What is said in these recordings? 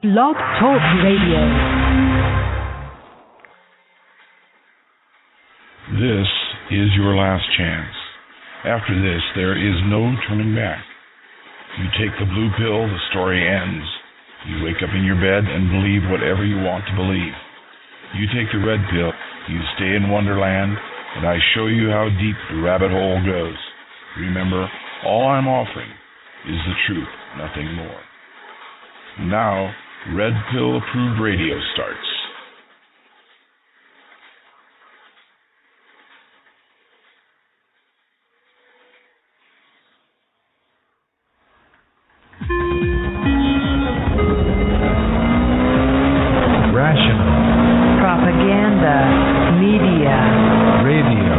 Blog Talk Radio. This is your last chance. After this, there is no turning back. You take the blue pill, the story ends. You wake up in your bed and believe whatever you want to believe. You take the red pill, you stay in Wonderland, and I show you how deep the rabbit hole goes. Remember, all I'm offering is the truth, nothing more. Now, Red Pill Approved Radio starts. Rational. Propaganda. Media. Radio.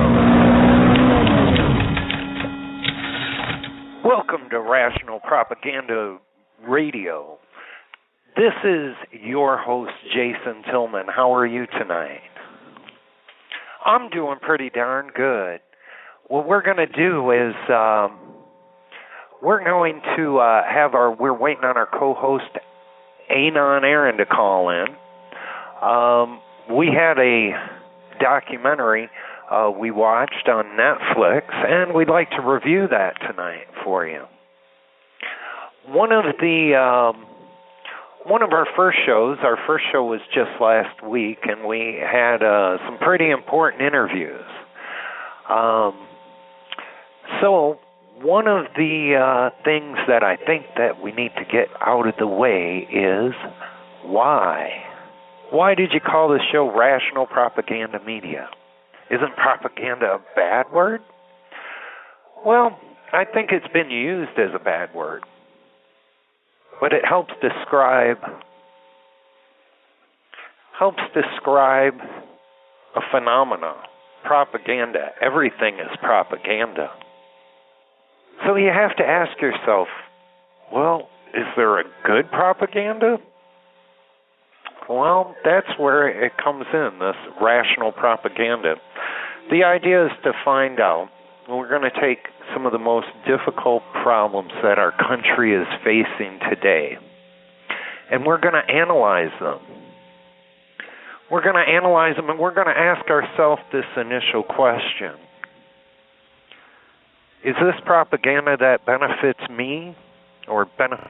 Welcome to Rational Propaganda Radio. This is your host, Jason Tillman. How are you tonight? I'm doing pretty darn good. What we're going to do is we're going to we're waiting on our co-host, Anon Aaron, to call in. We had a documentary we watched on Netflix, and we'd like to review that tonight for you. One of our first show was just last week, and we had some pretty important interviews. So one of the things that I think that we need to get out of the way is why. Why did you call the show Rational Propaganda Media? Isn't propaganda a bad word? Well, I think it's been used as a bad word. But it helps describe a phenomena. Propaganda. Everything is propaganda. So you have to ask yourself, well, is there a good propaganda? Well, that's where it comes in, this rational propaganda. The idea is to find out. We're going to take some of the most difficult problems that our country is facing today, and we're going to analyze them. We're going to analyze them, and we're going to ask ourselves this initial question. Is this propaganda that benefits me or benefits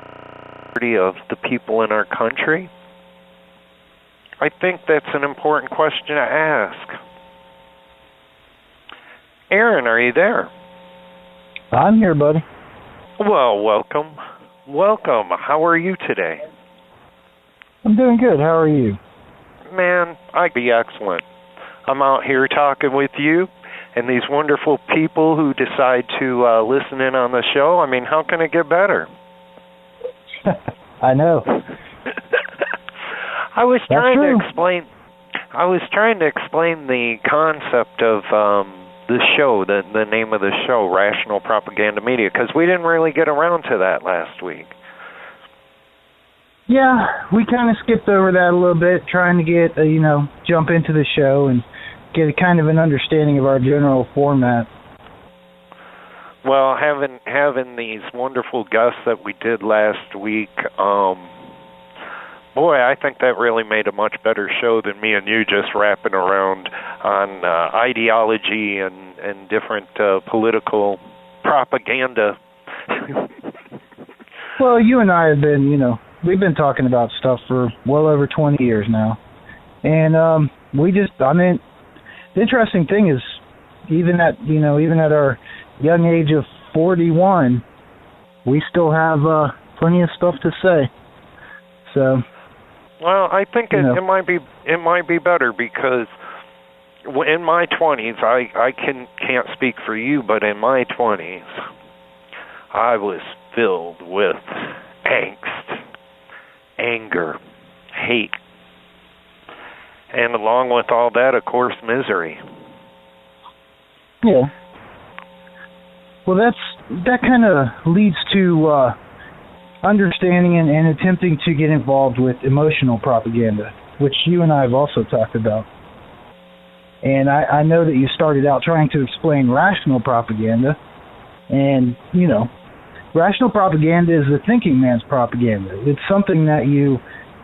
of the people in our country? I think that's an important question to ask. Aaron, are you there? I'm here, buddy. Well, welcome. Welcome. How are you today? I'm doing good. How are you? Man, I'd be excellent. I'm out here talking with you and these wonderful people who decide to listen in on the show. I mean, how can it get better? I know. I was trying to explain the concept of the show, the name of the show, Rational Propaganda Media, because we didn't really get around to that last week. Yeah, we kind of skipped over that a little bit, trying to get, jump into the show and get a kind of an understanding of our general format. Well, having these wonderful guests that we did last week, boy, I think that really made a much better show than me and you just wrapping around on ideology and different political propaganda. Well, you and I have been, we've been talking about stuff for well over 20 years now. And the interesting thing is, even at our young age of 41, we still have plenty of stuff to say. So, well, I think it might be better because in my 20s, I can't speak for you, but in my 20s, I was filled with angst, anger, hate, and along with all that, of course, misery. Yeah. Well, that kind of leads to understanding and attempting to get involved with emotional propaganda, which you and I have also talked about. And I know that you started out trying to explain rational propaganda, and, rational propaganda is the thinking man's propaganda. It's something that you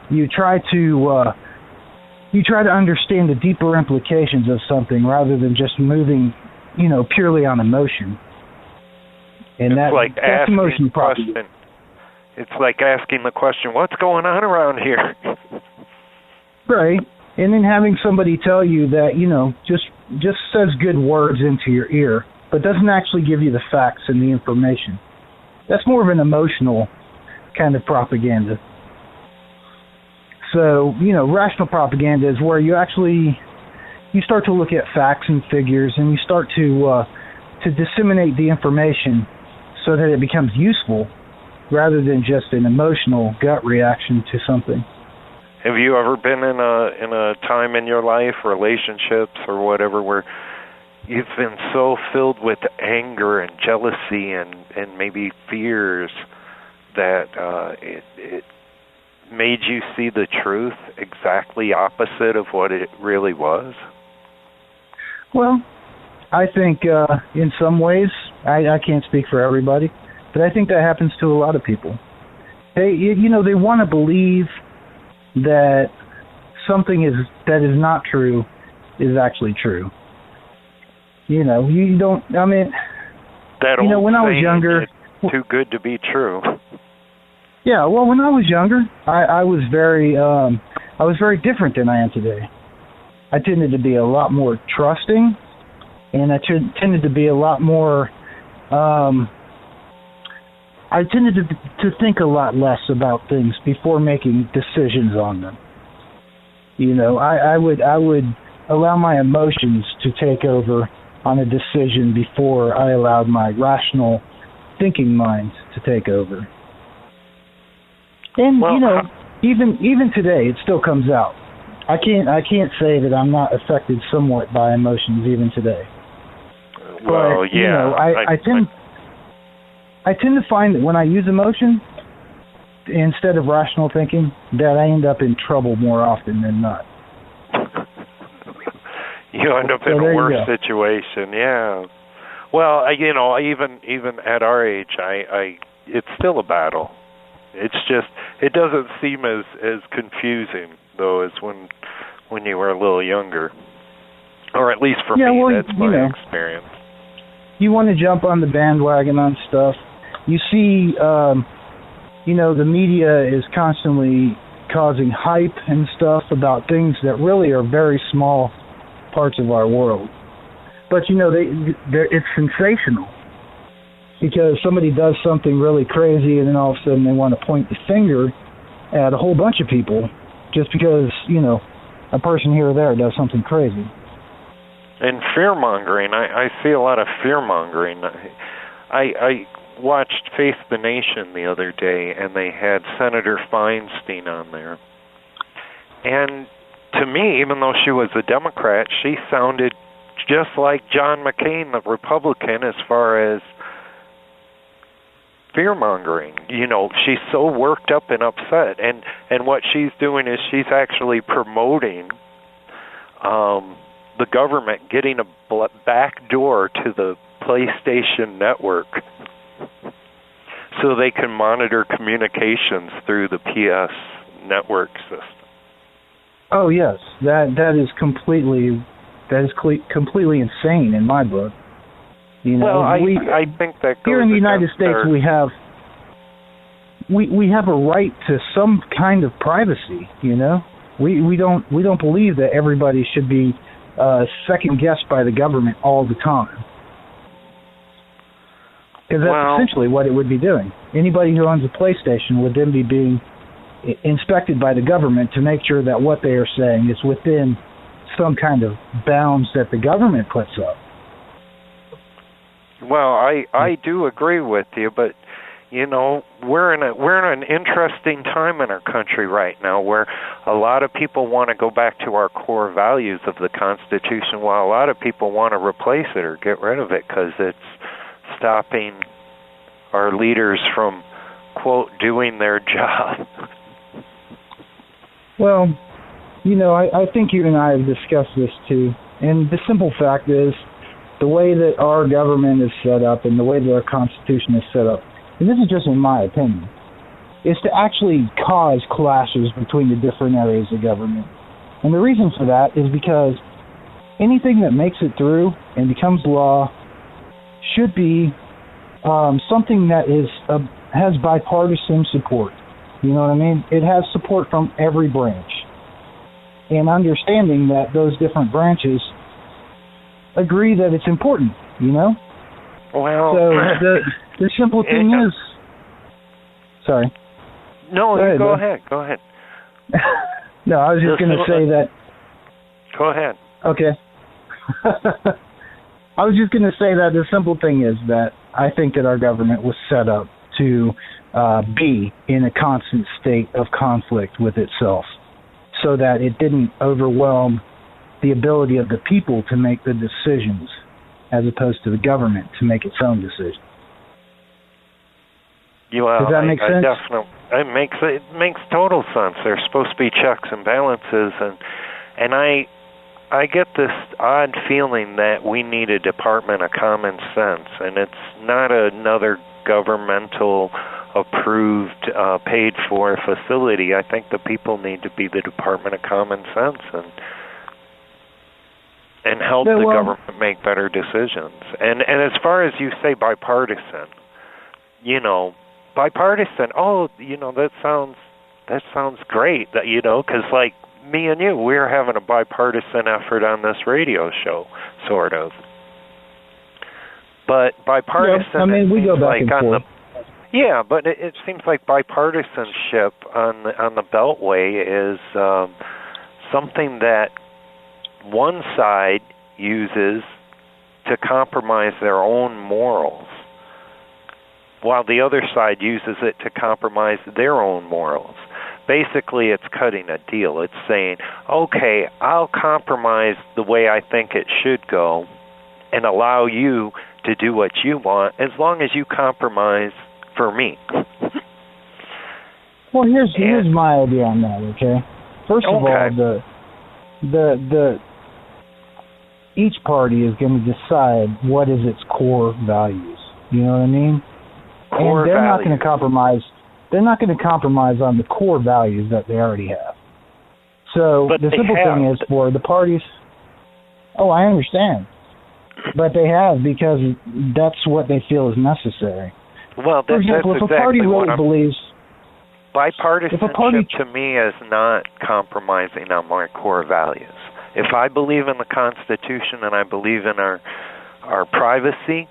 you try to understand the deeper implications of something rather than just moving, purely on emotion. And that's emotion propaganda. It's like asking the question, what's going on around here? Right. And then having somebody tell you that, just says good words into your ear, but doesn't actually give you the facts and the information. That's more of an emotional kind of propaganda. So, rational propaganda is where you start to look at facts and figures, and you start to disseminate the information so that it becomes useful rather than just an emotional gut reaction to something. Have you ever been in a time in your life, relationships or whatever, where you've been so filled with anger and jealousy and maybe fears that it made you see the truth exactly opposite of what it really was? Well, I think in some ways, I can't speak for everybody, but I think that happens to a lot of people. They want to believe that something that is not true is actually true. When I was younger, it's too good to be true. Yeah, well, when I was younger, I was very different than I am today. I tended to be a lot more trusting, and I tended to be a lot more. I tended to think a lot less about things before making decisions on them. I would allow my emotions to take over on a decision before I allowed my rational thinking mind to take over. And even today, it still comes out. I can't say that I'm not affected somewhat by emotions even today. Well, but, I tend to find that when I use emotion instead of rational thinking, that I end up in trouble more often than not. You end up in a worse situation, yeah. Well, even at our age, it's still a battle. It's just, it doesn't seem as confusing though as when you were a little younger, or at least for me, that's my experience. You want to jump on the bandwagon on stuff. You see, the media is constantly causing hype and stuff about things that really are very small parts of our world. But, it's sensational because somebody does something really crazy and then all of a sudden they want to point the finger at a whole bunch of people just because, a person here or there does something crazy. And fear-mongering, I see a lot of fear-mongering. I watched Face the Nation the other day, and they had Senator Feinstein on there. And to me, even though she was a Democrat, she sounded just like John McCain, the Republican, as far as fear-mongering. She's so worked up and upset. And what she's doing is she's actually promoting the government getting a back door to the PlayStation network so they can monitor communications through the PS network system. Oh yes, that is completely insane in my book. Well, I think that goes here in the United States we have a right to some kind of privacy. We don't believe that everybody should be second guessed by the government all the time. Because that's essentially what it would be doing. Anybody who owns a PlayStation would then be being inspected by the government to make sure that what they are saying is within some kind of bounds that the government puts up. Well, I do agree with you, but we're in an interesting time in our country right now where a lot of people want to go back to our core values of the Constitution, while a lot of people want to replace it or get rid of it because it's stopping our leaders from, quote, doing their job. Well, I think you and I have discussed this too, and the simple fact is the way that our government is set up and the way that our Constitution is set up, and this is just in my opinion, is to actually cause clashes between the different areas of government. And the reason for that is because anything that makes it through and becomes law should be something that has bipartisan support. You know what I mean? It has support from every branch. And understanding that those different branches agree that it's important, you know? Well, so the simple thing is... Sorry. No, go ahead. Go ahead. No, I was just going to say that... Go ahead. Okay. I was just going to say that the simple thing is that I think that our government was set up to be in a constant state of conflict with itself so that it didn't overwhelm the ability of the people to make the decisions as opposed to the government to make its own decisions. Does that make sense? Definitely. It makes total sense. There's supposed to be checks and balances, and I get this odd feeling that we need a Department of Common Sense, and it's not another governmental approved, paid for facility. I think the people need to be the Department of Common Sense and help the government make better decisions. And as far as you say bipartisan, bipartisan, that sounds great, that, because like me and you, we're having a bipartisan effort on this radio show, sort of. But bipartisan, we go back and forth. Yeah, but it seems like bipartisanship on the Beltway is something that one side uses to compromise their own morals, while the other side uses it to compromise their own morals. Basically, it's cutting a deal. It's saying, okay, I'll compromise the way I think it should go and allow you to do what you want as long as you compromise for me. Well, here's my idea on that, okay? First of all, the each party is going to decide what is its core values. You know what I mean? And they're not going to compromise. They're not going to compromise on the core values that they already have. So the simple thing is for the parties. Oh, I understand, but they have because that's what they feel is necessary. Well, for example, if a party really believes bipartisanship to me is not compromising on my core values. If I believe in the Constitution and I believe in our privacy,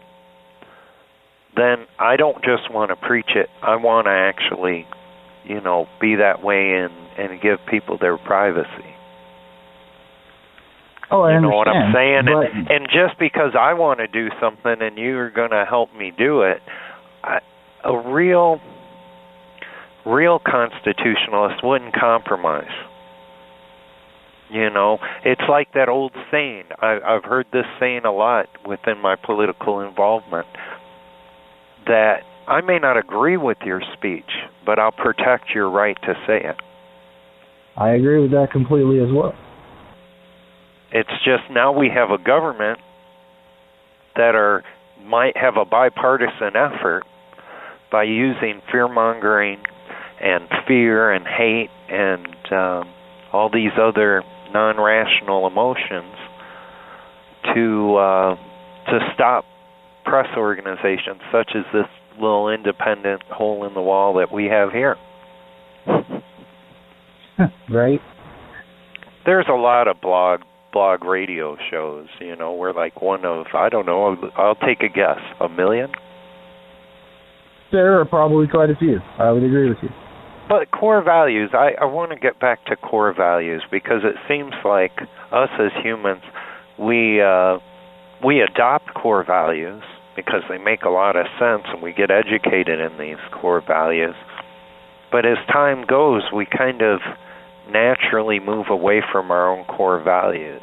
then I don't just want to preach it. I want to actually, be that way and give people their privacy. Oh, I understand. You know what I'm saying? And just because I want to do something and you're going to help me do it, a real constitutionalist wouldn't compromise. It's like that old saying. I've heard this saying a lot within my political involvement, that I may not agree with your speech, but I'll protect your right to say it. I agree with that completely as well. It's just now we have a government that might have a bipartisan effort by using fear-mongering and fear and hate and all these other non-rational emotions to stop press organizations such as this little independent hole in the wall that we have here. Right. There's a lot of blog radio shows, we're like one of, I don't know, I'll take a guess, 1 million? There are probably quite a few. I would agree with you. But core values, I want to get back to core values because it seems like us as humans, we adopt core values because they make a lot of sense and we get educated in these core values. But as time goes, we kind of naturally move away from our own core values.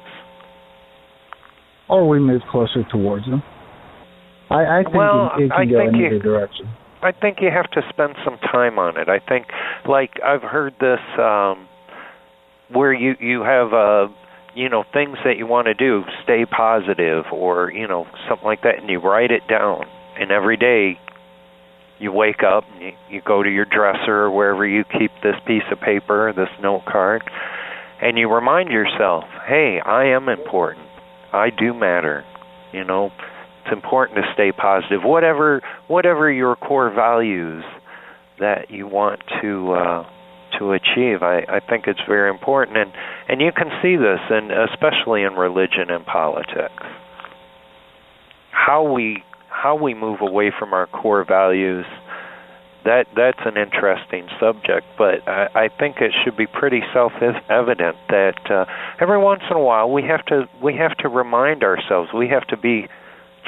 Or we move closer towards them. I think it can go in either direction. I think you have to spend some time on it. I think, like, I've heard this where you have, things that you want to do, stay positive or, something like that, and you write it down. And every day You wake up, and you go to your dresser or wherever you keep this piece of paper, this note card, and you remind yourself, hey, I am important. I do matter. You know, it's important to stay positive. Whatever your core values that you want to achieve, I think it's very important. And you can see this, especially in religion and politics. How we move away from our core values, that's an interesting subject, but I think it should be pretty self-evident that every once in a while we have to remind ourselves, we have to be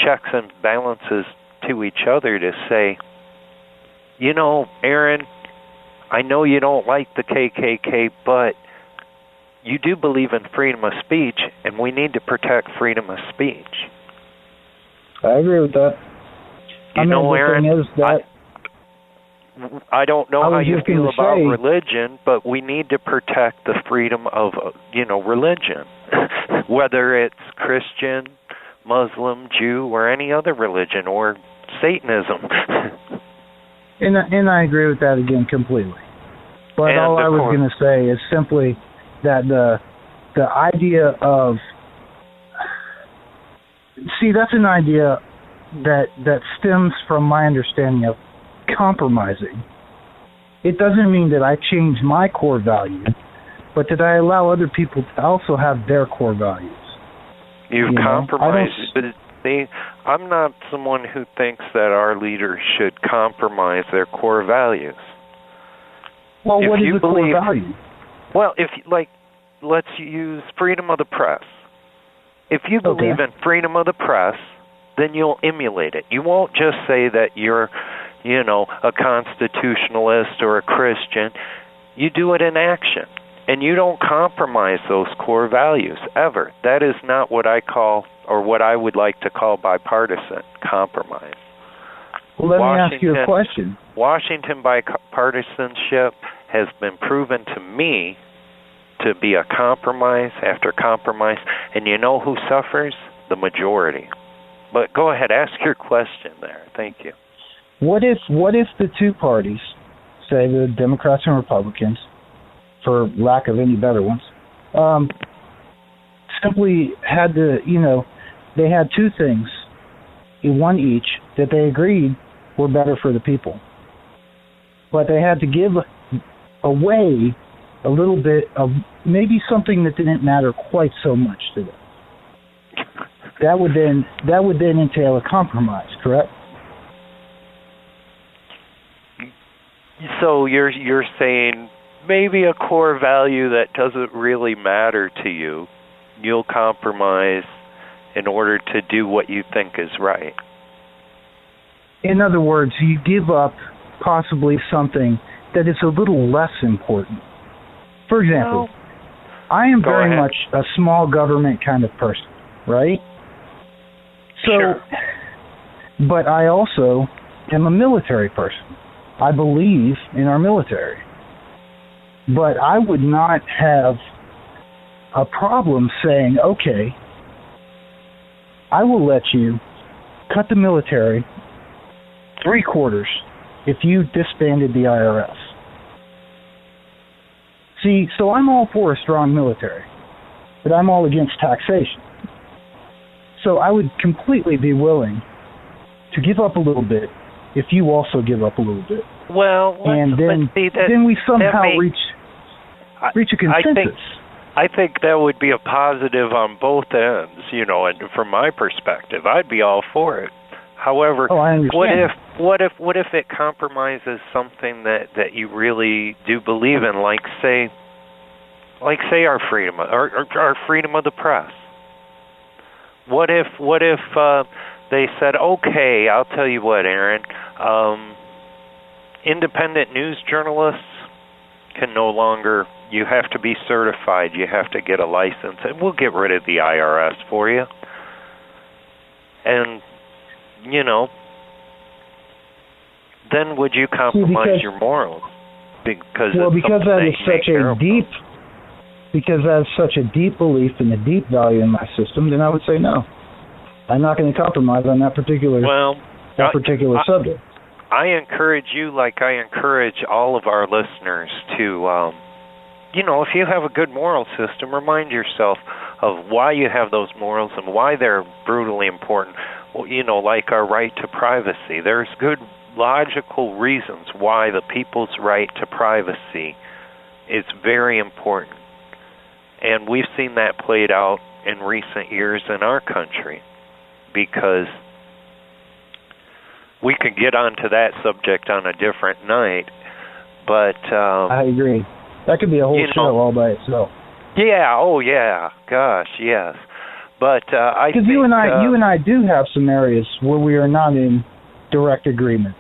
checks and balances to each other to say, you know, Aaron, I know you don't like the KKK, but you do believe in freedom of speech, and we need to protect freedom of speech. I agree with that. You know, Aaron, I don't know how you feel about religion, but we need to protect the freedom of, religion, whether it's Christian, Muslim, Jew, or any other religion, or Satanism. And I agree with that again completely. But all I was going to say is simply that the idea of, that's an idea that stems from my understanding of compromising. It doesn't mean that I change my core value, but that I allow other people to also have their core values. You've compromised, but I'm not someone who thinks that our leaders should compromise their core values. Well, what is a core value? Well, let's use freedom of the press. If you believe in freedom of the press, then you'll emulate it. You won't just say that you're, a constitutionalist or a Christian. You do it in action. And you don't compromise those core values, ever. That is not what I call, or what I would like to call, bipartisan compromise. Well, let me ask you a question. Washington bipartisanship has been proven to me to be a compromise after compromise. And you know who suffers? The majority. But go ahead, ask your question there. Thank you. What if the two parties, say the Democrats and Republicans, for lack of any better ones, simply had to, they had two things, one each, that they agreed were better for the people. But they had to give away a little bit of maybe something that didn't matter quite so much to them. That would then entail a compromise, correct? So you're saying maybe a core value that doesn't really matter to you, you'll compromise in order to do what you think is right. In other words, you give up possibly something that is a little less important. For example, I am very much a small government kind of person, right? So, sure. But I also am a military person. I believe in our military. But I would not have a problem saying, okay, I will let you cut the military 3/4 if you disbanded the IRS. See, so I'm all for a strong military, but I'm all against taxation. So I would completely be willing to give up a little bit if you also give up a little bit. Well, and then we somehow reach a consensus. I think that would be a positive on both ends, and from my perspective, I'd be all for it. However, I understand. what if it compromises something that you really do believe in, like say our freedom of the press? What if they said, okay, I'll tell you what, Aaron, independent news journalists can no longer, you have to be certified, you have to get a license, and we'll get rid of the IRS for you. And, then would you compromise your morals? Because that is such a deep belief and a deep value in my system, then I would say no. I'm not going to compromise on that particular subject. I encourage you, like I encourage all of our listeners, to, if you have a good moral system, remind yourself of why you have those morals and why they're brutally important. Well, like our right to privacy. There's good logical reasons why the people's right to privacy is very important. And we've seen that played out in recent years in our country, because we could get onto that subject on a different night, but I agree. That could be a whole show all by itself. Yeah, oh yeah, gosh, yes. But I think... Because you and I do have some areas where we are not in direct agreement.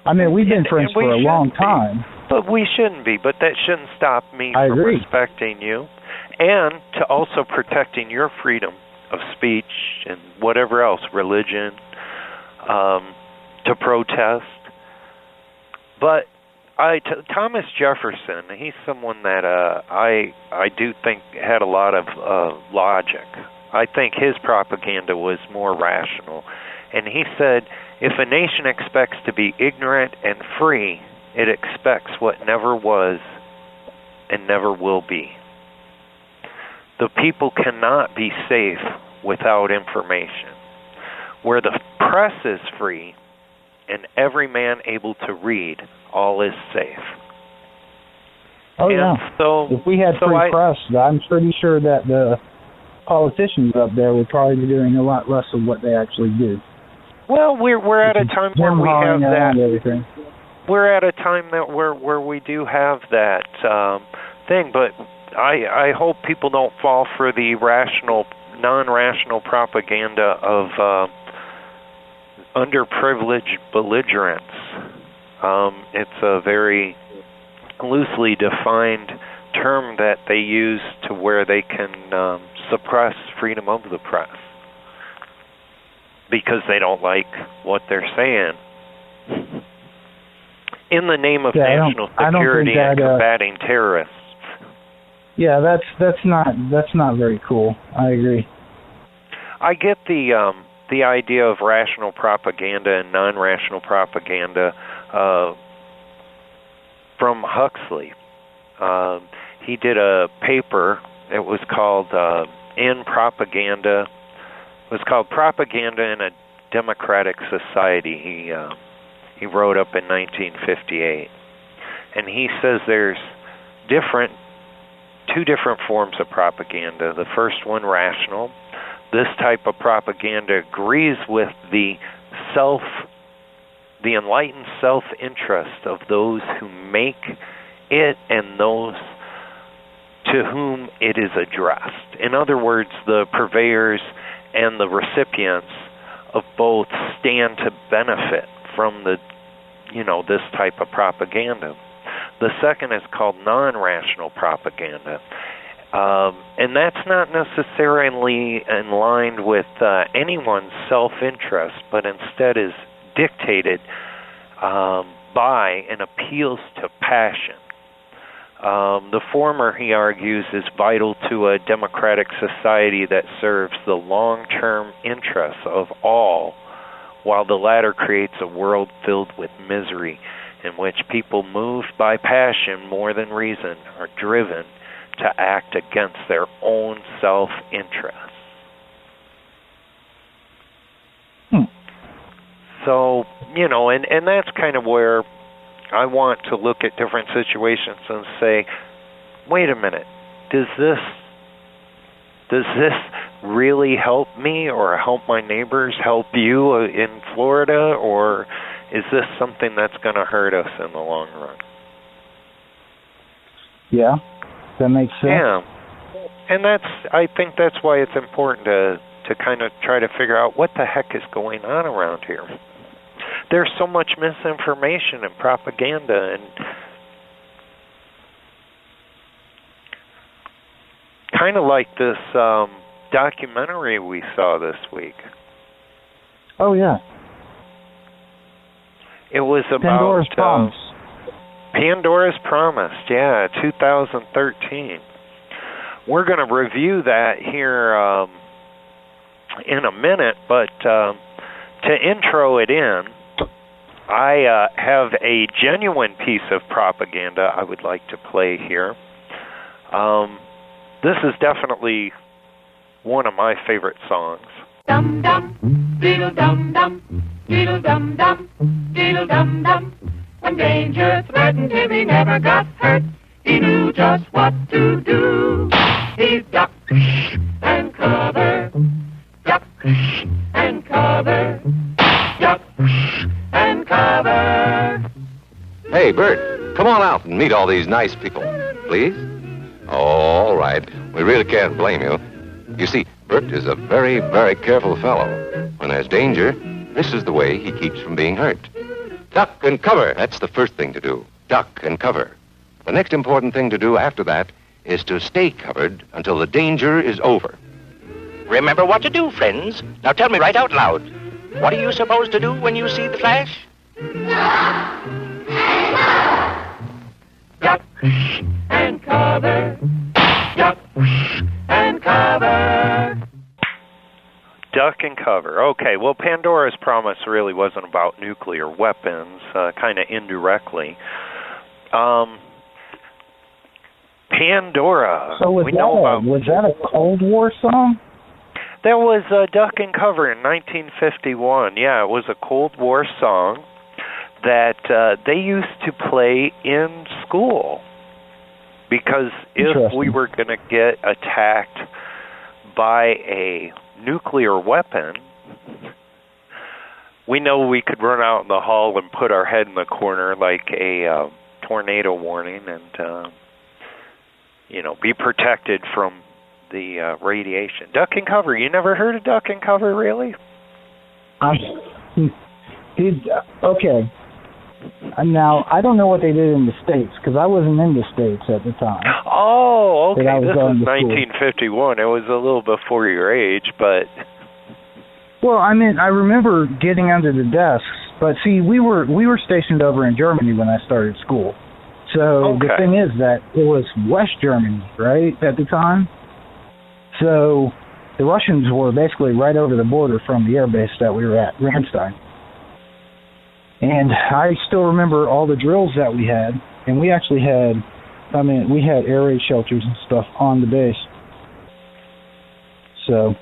I mean, we've been friends for a long time. But we shouldn't be, but that shouldn't stop me from respecting you, and to also protecting your freedom of speech and whatever else, religion, to protest. But Thomas Jefferson, he's someone that I do think had a lot of logic. I think his propaganda was more rational. And he said, if a nation expects to be ignorant and free, it expects what never was and never will be. The people cannot be safe without information. Where the press is free and every man able to read, all is safe. Oh, and yeah. So, if we had free press, I'm pretty sure that the politicians up there would probably be doing a lot less of what they actually do. Well, we're at a time where we have that. Everything. We're at a time that where we do have that thing, but I hope people don't fall for the non-rational propaganda of underprivileged belligerents. It's a very loosely defined term that they use to where they can suppress freedom of the press because they don't like what they're saying. In the name of national security and combating terrorists. Yeah, that's not very cool. I agree. I get the idea of rational propaganda and non-rational propaganda from Huxley. He did a paper. It was called "In Propaganda." It was called "Propaganda in a Democratic Society." He wrote up in 1958, and he says there's two different forms of propaganda. The first one, rational. This type of propaganda agrees with the enlightened self-interest of those who make it and those to whom it is addressed. In other words, the purveyors and the recipients of both stand to benefit from this type of propaganda. The second is called non-rational propaganda. And that's not necessarily in line with anyone's self-interest, but instead is dictated by and appeals to passion. The former, he argues, is vital to a democratic society that serves the long-term interests of all, while the latter creates a world filled with misery in which people moved by passion more than reason are driven to act against their own self-interest. So, and that's kind of where I want to look at different situations and say, wait a minute, does this really help me or help my neighbors, help you in Florida, or is this something that's going to hurt us in the long run? Yeah, that makes sense. Yeah, and I think that's why it's important to kind of try to figure out what the heck is going on around here. There's so much misinformation and propaganda, and kind of like this documentary we saw this week. Oh, yeah. It was about Pandora's Promise. Pandora's Promise, yeah, 2013. We're going to review that here in a minute, but to intro it in, I have a genuine piece of propaganda I would like to play here. This is definitely one of my favorite songs. Dum dum, diddle dum dum, diddle dum dum, diddle dum dum. When danger threatened him, he never got hurt. He knew just what to do. He ducked and covered, ducked and covered, ducked and covered. Hey, Bert, come on out and meet all these nice people, please. Oh, all right. We really can't blame you. You see, Bert is a very, very careful fellow. When there's danger, this is the way he keeps from being hurt. Duck and cover. That's the first thing to do. Duck and cover. The next important thing to do after that is to stay covered until the danger is over. Remember what to do, friends. Now tell me right out loud. What are you supposed to do when you see the flash? Duck and cover, duck and cover. Duck and cover. Okay, well, Pandora's Promise really wasn't about nuclear weapons, kind of indirectly. Pandora. So was that a Cold War song? There was Duck and Cover in 1951. Yeah, it was a Cold War song that they used to play in school because if we were going to get attacked by a nuclear weapon, we know we could run out in the hall and put our head in the corner like a tornado warning and, be protected from the radiation. Duck and Cover. You never heard of Duck and Cover, really? Okay. Now, I don't know what they did in the States, because I wasn't in the States at the time. Oh, okay. This was 1951. It was a little before your age, but... Well, I remember getting under the desks, but see, we were stationed over in Germany when I started school. So the thing is that it was West Germany, right, at the time? So the Russians were basically right over the border from the air base that we were at, Ramstein. And I still remember all the drills that we had, and we actually had, we had air raid shelters and stuff on the base. So.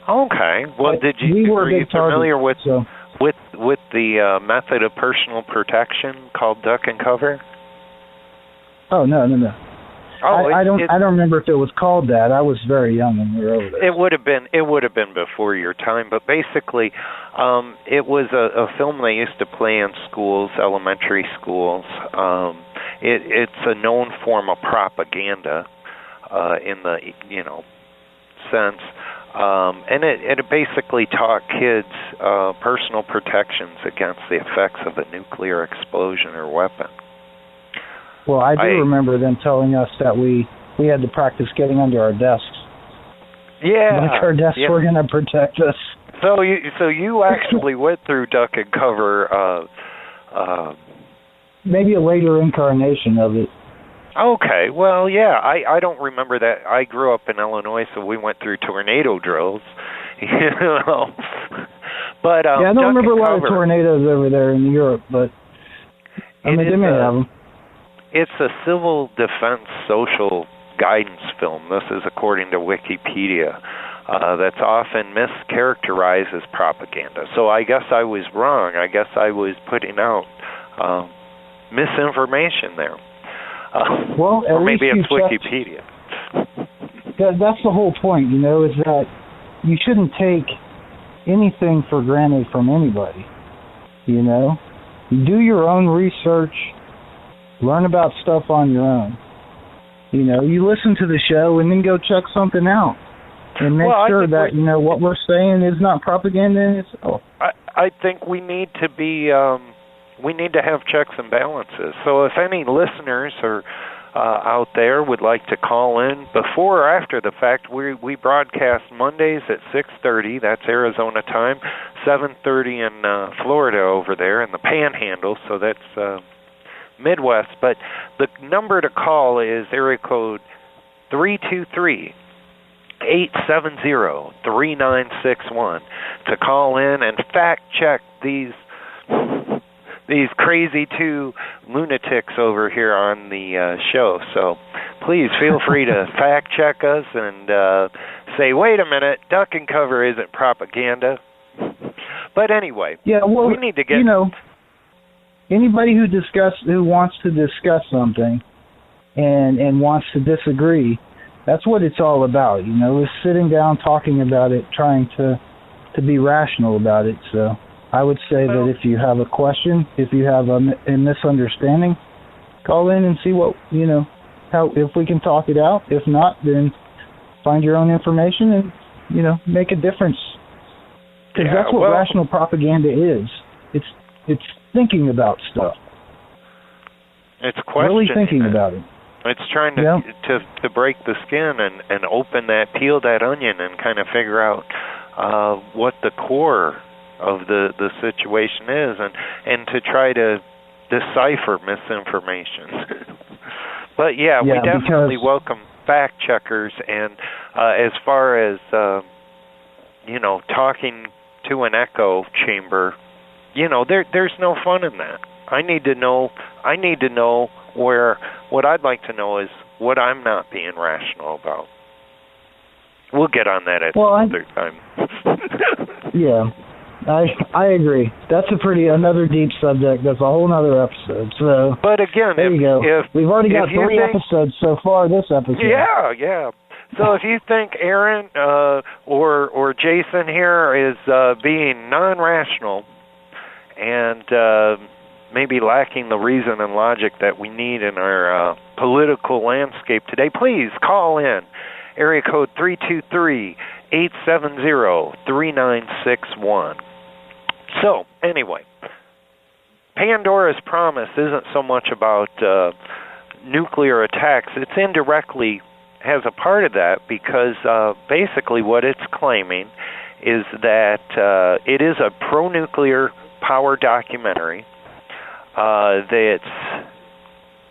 Okay. Well, were you familiar with the method of personal protection called Duck and Cover? Oh, no. Oh, I don't remember if it was called that. I was very young when we were over there. It would have been before your time, but basically, it was a film they used to play in schools, elementary schools. It's a known form of propaganda in the sense, and it basically taught kids personal protections against the effects of a nuclear explosion or weapon. Well, I do remember them telling us that we had to practice getting under our desks. Yeah. Like our desks were going to protect us. So you actually went through Duck and Cover. Maybe a later incarnation of it. Okay. Well, yeah. I don't remember that. I grew up in Illinois, so we went through tornado drills. But I don't remember a lot of tornadoes over there in Europe, but they may have them. It's a civil defense social guidance film. This is according to Wikipedia. That's often mischaracterized as propaganda. So I guess I was wrong. I guess I was putting out misinformation there. Or maybe it's Wikipedia. That's the whole point, is that you shouldn't take anything for granted from anybody. You do your own research. Learn about stuff on your own. You listen to the show and then go check something out. And make sure that, what we're saying is not propaganda in itself. I think we need to be, we need to have checks and balances. So if any listeners are out there would like to call in before or after the fact, we broadcast Mondays at 6:30, that's Arizona time, 7:30 in Florida over there in the Panhandle, so that's Midwest. But the number to call is area code 323-870-3961 to call in and fact check these these crazy two lunatics over here on the show. So please feel free to fact check us and say, wait a minute, duck and cover isn't propaganda. But anyway, we need to get... Anybody who wants to discuss something and wants to disagree, that's what it's all about. Is sitting down, talking about it, trying to be rational about it. So I would say that if you have a question, if you have a misunderstanding, call in and see what, if we can talk it out. If not, then find your own information and, make a difference. Because that's what rational propaganda is. It's thinking about stuff. It's questioning. Really thinking about it. It's trying to break the skin and open peel that onion and kind of figure out what the core of the situation is and to try to decipher misinformation. But we definitely welcome fact checkers, and as far as talking to an echo chamber, there's no fun in that. I need to know where what I'd like to know is what I'm not being rational about. We'll get on that at another time. Yeah. I agree. That's another deep subject. That's a whole other episode. So, but again, there you go. We've already got 3 episodes so far this episode. Yeah. So if you think Aaron or Jason here is being non-rational and maybe lacking the reason and logic that we need in our political landscape today, please call in. Area code 323-870-3961. So, anyway, Pandora's Promise isn't so much about nuclear attacks. It's indirectly has a part of that because basically what it's claiming is that it is a pro-nuclear power documentary that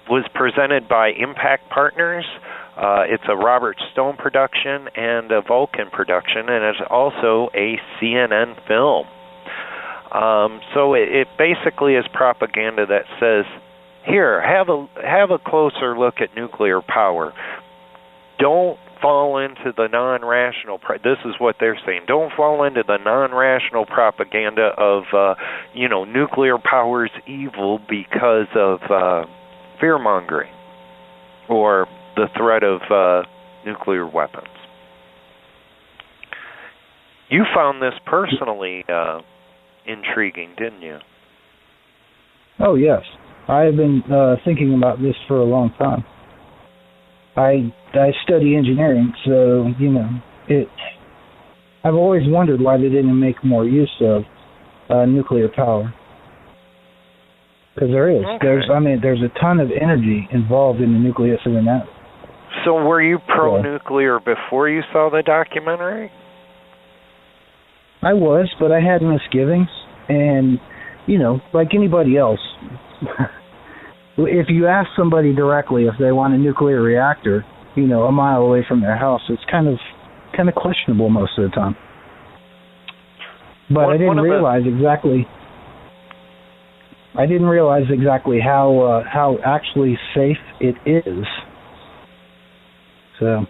was presented by Impact Partners. It's a Robert Stone production and a Vulcan production, and it's also a CNN film. So it basically is propaganda that says, here, have a closer look at nuclear power. Don't fall into the non-rational. This is what they're saying. Don't fall into the non-rational propaganda of nuclear power's evil because of fear-mongering or the threat of nuclear weapons. You found this personally intriguing, didn't you? Oh, yes. I have been thinking about this for a long time. I study engineering, so, I've always wondered why they didn't make more use of nuclear power. Because there is. Okay. There's a ton of energy involved in the nucleus of an atom. So were you pro-nuclear before you saw the documentary? I was, but I had misgivings. And, like anybody else, if you ask somebody directly if they want a nuclear reactor, a mile away from their house, it's kind of questionable most of the time. But I didn't realize exactly how actually safe it is. So,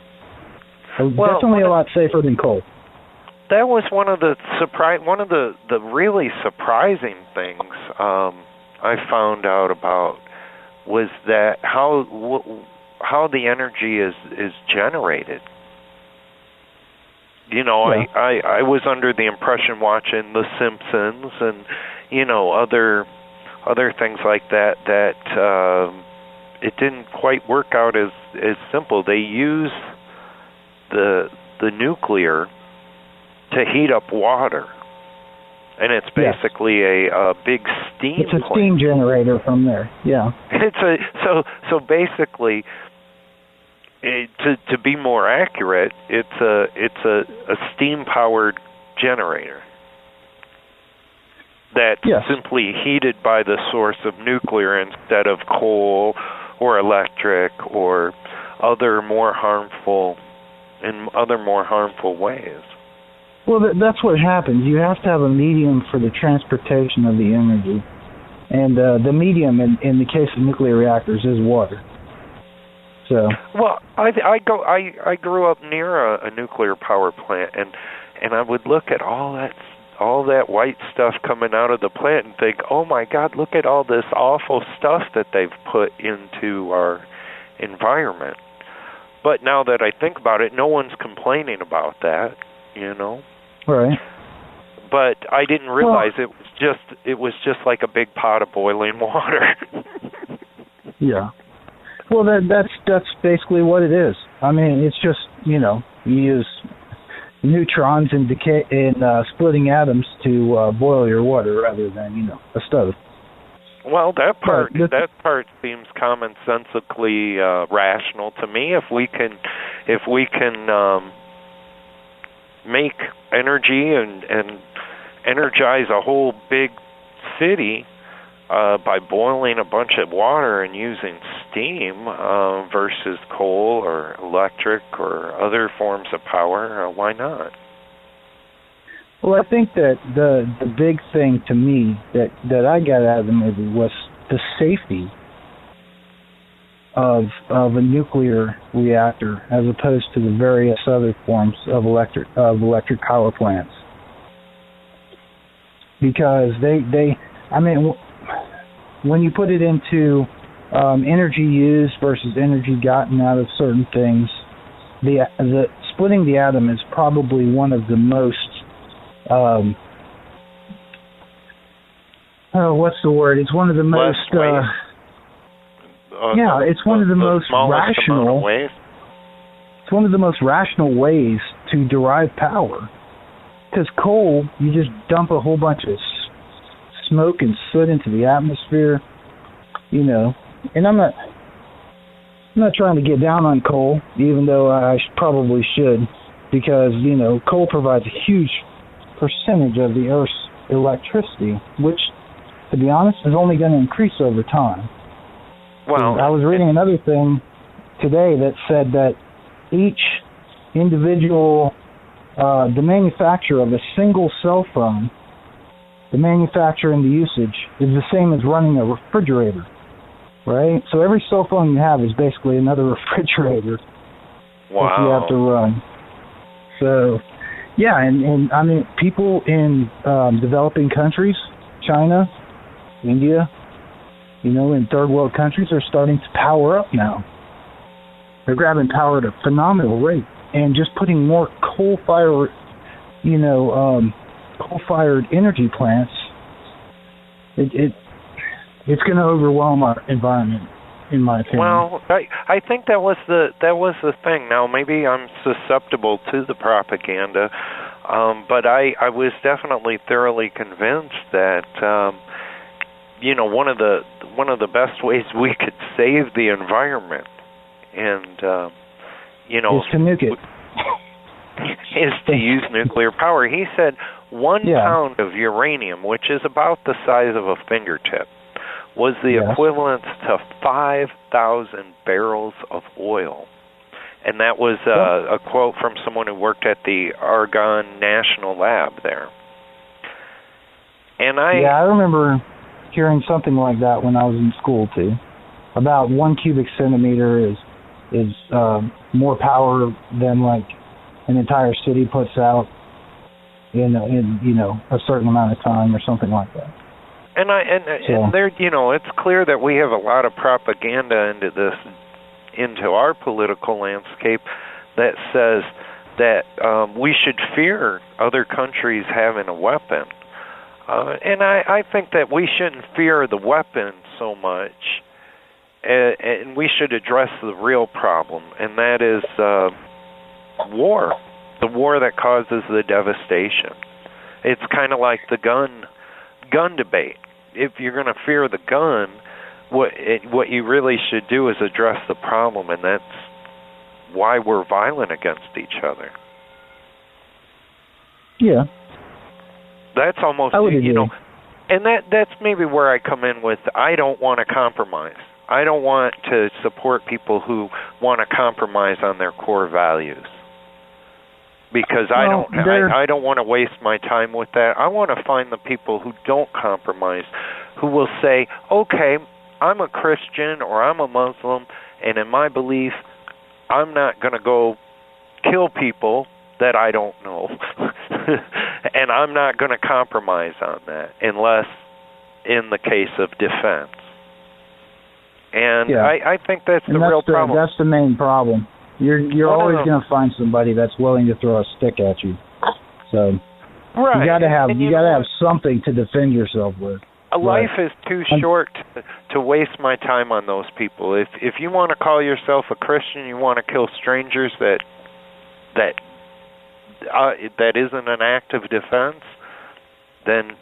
definitely a lot safer than coal. That was one of the really surprising things I found out about was that how the energy is generated. I was under the impression watching The Simpsons and other things like that it didn't quite work out as simple. They use the nuclear to heat up water, and it's basically a big steam. It's a steam generator from there. Yeah. So basically, to be more accurate, it's a steam powered generator that's simply heated by the source of nuclear instead of coal or electric or other more harmful ways. Well, that's what happens. You have to have a medium for the transportation of the energy. And the medium in the case of nuclear reactors is water. So. Well, I grew up near a nuclear power plant, and I would look at all that white stuff coming out of the plant and think, oh my God, look at all this awful stuff that they've put into our environment. But now that I think about it, no one's complaining about that, you know. Right. But I didn't realize it was just like a big pot of boiling water. Yeah. Well, that's basically what it is. I mean, it's just, you know, you use neutrons and decay and splitting atoms to boil your water rather than, you know, a stove. Well, that part seems commonsensically rational to me. If we can make energy and energize a whole big city by boiling a bunch of water and using steam versus coal or electric or other forms of power, why not? Well, I think that the big thing to me that I got out of the movie was the safety of a nuclear reactor as opposed to the various other forms of electric power plants. Because I mean, when you put it into energy used versus energy gotten out of certain things, the splitting the atom is probably one of the most what's the word? It's one of the most it's one of the most rational ways. It's one of the most rational ways to derive power. Because coal, you just dump a whole bunch of smoke and soot into the atmosphere, you know. And I'm not trying to get down on coal, even though I probably should, because, you know, coal provides a huge percentage of the Earth's electricity, which, to be honest, is only going to increase over time. Well, I was reading another thing today that said that each individual, the manufacture of a single cell phone, the manufacture and the usage is the same as running a refrigerator, right? So every cell phone you have is basically another refrigerator that you have to run. So, yeah, and I mean, people in developing countries, China, India, you know, in third world countries are starting to power up now. They're grabbing power at a phenomenal rate and just putting more coal-fired, coal-fired energy plants. It's going to overwhelm our environment, in my opinion. Well, I think that was the thing. Now, maybe I'm susceptible to the propaganda, but I was definitely thoroughly convinced that one of the best ways we could save the environment and is to nuke it. is to use nuclear power. He said 1 pound of uranium, which is about the size of a fingertip, was the equivalent to 5,000 barrels of oil. And that was a quote from someone who worked at the Argonne National Lab there. And I remember hearing something like that when I was in school too. About 1 cubic centimeter is more power than like an entire city puts out in a certain amount of time or something like that. And there, it's clear that we have a lot of propaganda into our political landscape that says that we should fear other countries having a weapon. And I think that we shouldn't fear the weapon so much, and we should address the real problem, and that is war, the war that causes the devastation. It's kind of like the gun debate. If you're going to fear the gun, what you really should do is address the problem, and that's why we're violent against each other. Yeah. That's almost, and that's maybe where I come in with, I don't want to compromise. I don't want to support people who want to compromise on their core values. Because I don't want to waste my time with that. I want to find the people who don't compromise, who will say, okay, I'm a Christian or I'm a Muslim, and in my belief, I'm not going to go kill people that I don't know. And I'm not going to compromise on that unless in the case of defense. And I think that's the real problem. That's the main problem. You're always going to find somebody that's willing to throw a stick at you. So right. you got to have something to defend yourself with. Life is too short to waste my time on those people. If you want to call yourself a Christian, you want to kill strangers that isn't an act of defense, then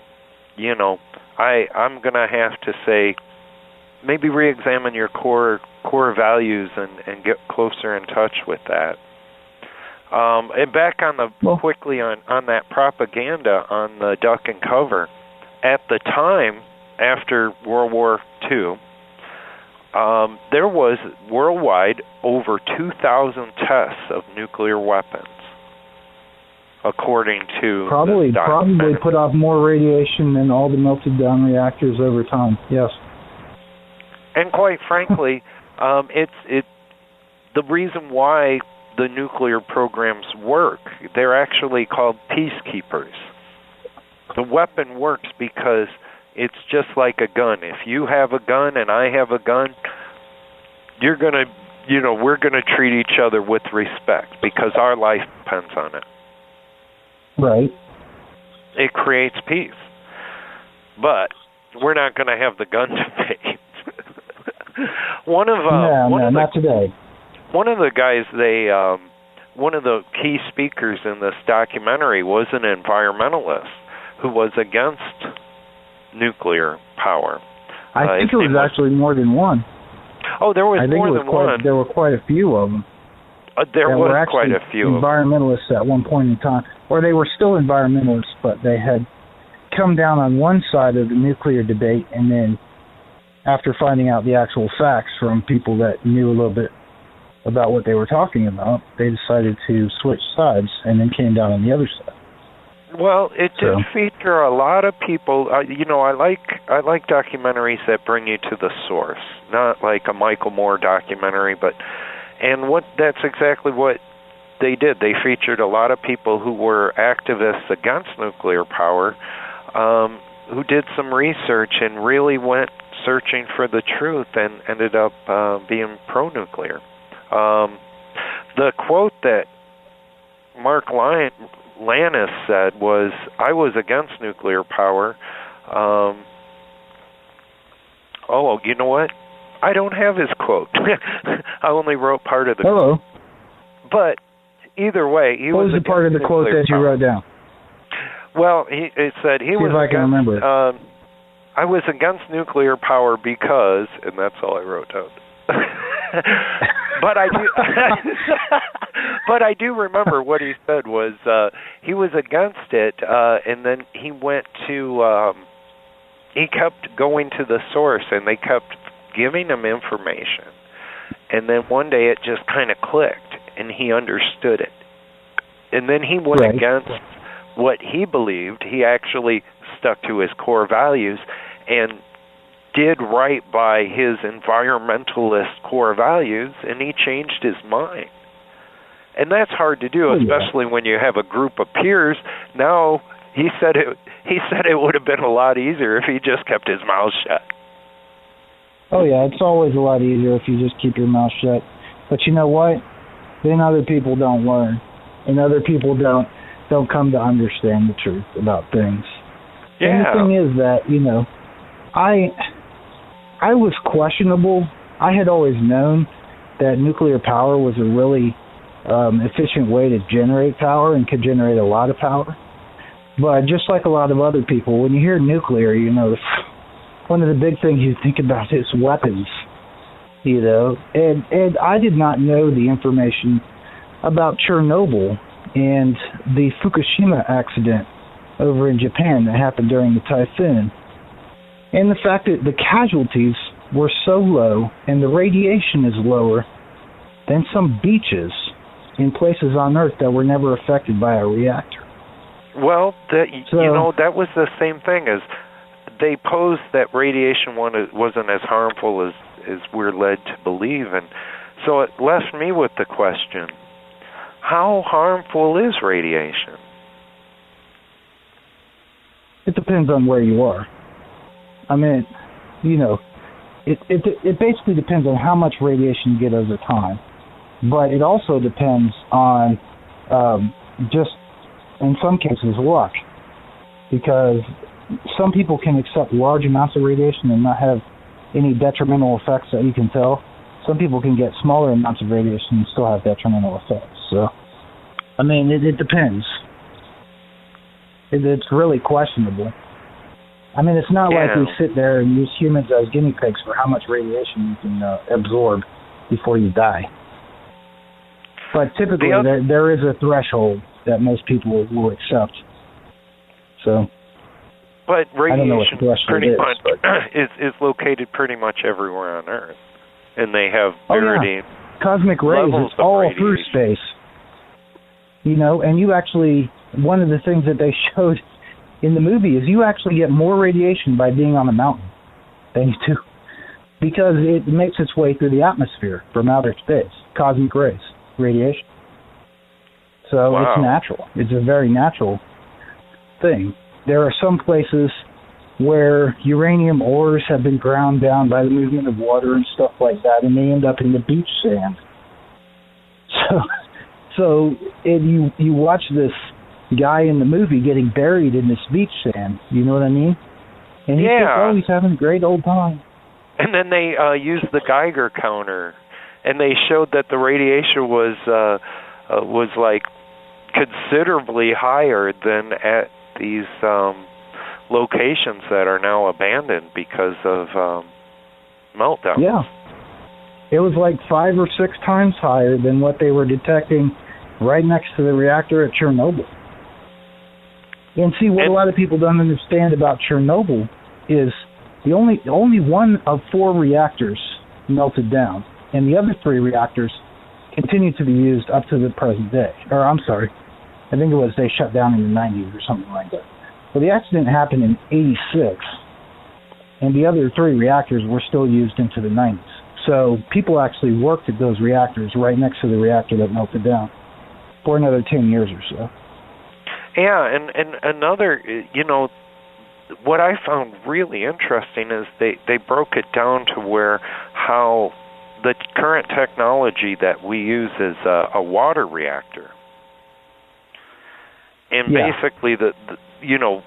I'm gonna have to say maybe re-examine your core values and get closer in touch with that. And back on quickly on that propaganda on the duck and cover. At the time, after World War II, there was worldwide over 2,000 tests of nuclear weapons, according to probably put off more radiation than all the melted down reactors over time. Yes. And quite frankly, it's the reason why the nuclear programs work. They're actually called peacekeepers. The weapon works because it's just like a gun. If you have a gun and I have a gun, we're gonna treat each other with respect because our life depends on it. Right. It creates peace. But we're not going to have the gun debate. Not today. One of the guys, one of the key speakers in this documentary was an environmentalist who was against nuclear power. I think it was actually more than one. Oh, there was more than one. There were quite a few of them. There was quite a few environmentalists at one point in time, or they were still environmentalists, but they had come down on one side of the nuclear debate, and then after finding out the actual facts from people that knew a little bit about what they were talking about, they decided to switch sides and then came down on the other side. Well, it did feature a lot of people. I like documentaries that bring you to the source, not like a Michael Moore documentary, that's exactly what they did. They featured a lot of people who were activists against nuclear power, who did some research and really went searching for the truth and ended up being pro-nuclear. The quote that Mark Lannis said was, "I was against nuclear power." You know what? I don't have his quote. I only wrote part of the quote. But either way, he was the part of the quote that you wrote down? Well, it said he was I can remember it. I was against nuclear power because, and that's all I wrote down. But I do remember what he said was he was against it, and then he went to he kept going to the source, and they kept giving him information, and then one day it just kind of clicked, and he understood it, and then he went against what he believed. He actually stuck to his core values and did right by his environmentalist core values, and he changed his mind. And that's hard to do, especially when you have a group of peers. Now, he said it would have been a lot easier if he just kept his mouth shut. Oh yeah, it's always a lot easier if you just keep your mouth shut. But you know what? Then other people don't learn, and other people don't come to understand the truth about things. Yeah. And the thing is that, I was questionable. I had always known that nuclear power was a really efficient way to generate power and could generate a lot of power. But just like a lot of other people, when you hear nuclear, one of the big things you think about is weapons, And I did not know the information about Chernobyl and the Fukushima accident over in Japan that happened during the typhoon. And the fact that the casualties were so low and the radiation is lower than some beaches in places on Earth that were never affected by a reactor. Well, that was the same thing as they posed that radiation wasn't as harmful as we're led to believe, and so it left me with the question: how harmful is radiation? It depends on where you are. I mean, it basically depends on how much radiation you get over time, but it also depends on just, in some cases, luck, because some people can accept large amounts of radiation and not have any detrimental effects that you can tell. Some people can get smaller amounts of radiation and still have detrimental effects. So, I mean, it depends. It's really questionable. I mean, it's not like we sit there and use humans as guinea pigs for how much radiation you can absorb before you die. But typically, there is a threshold that most people will accept. So, but radiation pretty much but is located pretty much everywhere on Earth, and they have varying cosmic rays. levels It's all radiation. through space. And you actually, one of the things that they showed in the movie is you actually get more radiation by being on a mountain than you do, because it makes its way through the atmosphere from outer space. Cosmic rays, radiation. So It's natural. It's a very natural thing. There are some places where uranium ores have been ground down by the movement of water and stuff like that, and they end up in the beach sand. So you watch this guy in the movie getting buried in this beach sand. You know what I mean? And he's having a great old time. And then they used the Geiger counter, and they showed that the radiation was like considerably higher than at these locations that are now abandoned because of meltdowns. Yeah. It was like 5 or 6 times higher than what they were detecting right next to the reactor at Chernobyl. And see, what a lot of people don't understand about Chernobyl is the only one of 4 reactors melted down, and the other 3 reactors continue to be used up to the present day. Or I'm sorry, I think it was they shut down in the 90s or something like that. Well, the accident happened in '86, and the other 3 reactors were still used into the 90s. So people actually worked at those reactors right next to the reactor that melted down for another 10 years or so. Yeah, and another, what I found really interesting is they broke it down to where how the current technology that we use is a water reactor. And basically,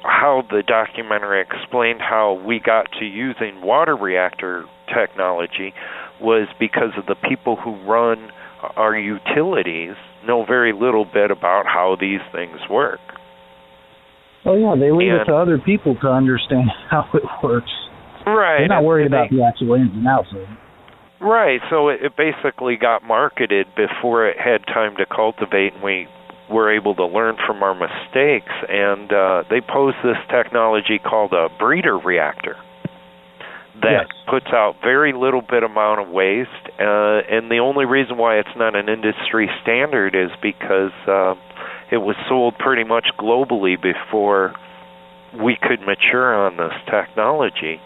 how the documentary explained how we got to using water reactor technology was because of the people who run our utilities know very little bit about how these things work. Oh, yeah, they leave it to other people to understand how it works. Right. They're not worried about the actual ins and outs of it. Right, so it basically got marketed before it had time to cultivate, and we were able to learn from our mistakes, and they posed this technology called a breeder reactor that puts out very little bit amount of waste, and the only reason why it's not an industry standard is because it was sold pretty much globally before we could mature on this technology.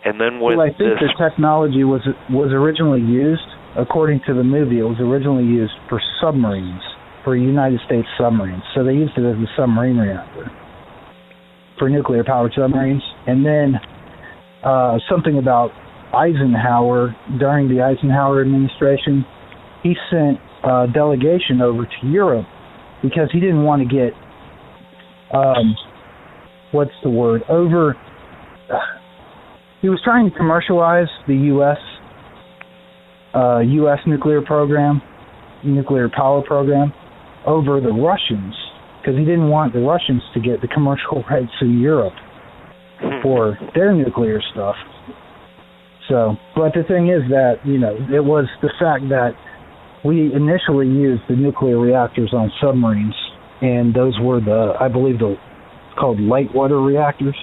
And then with I think the technology was originally used, according to the movie, it was originally used for submarines, for United States submarines. So they used it as a submarine reactor for nuclear-powered submarines. And then something about Eisenhower, during the Eisenhower administration, he sent a delegation over to Europe because he didn't want to get, he was trying to commercialize the U.S. nuclear power program over the Russians, because he didn't want the Russians to get the commercial rights in Europe for their nuclear stuff. So, but the thing is that, it was the fact that we initially used the nuclear reactors on submarines, and those were called light water reactors.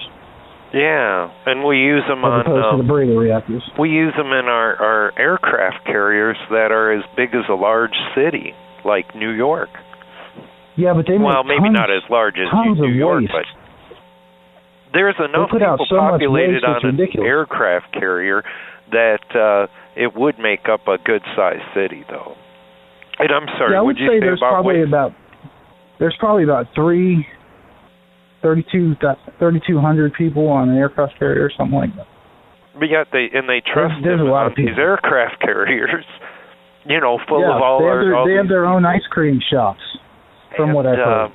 Yeah, and we use them as opposed to the breeder reactors. We use them in our aircraft carriers that are as big as a large city, like New York. Yeah, but they make maybe not as large as New York, waste. but there's enough put out people so much populated waste, on it's an ridiculous. aircraft carrier that it would make up a good-sized city, though. And I'm sorry, Yeah, I would you say say there's about probably waste? about 3,200 people on an aircraft carrier or something like that. But yet they trust There's them a lot on of people. these aircraft carriers, full Yeah, of all they have these their own ice cream shops, from what I've heard.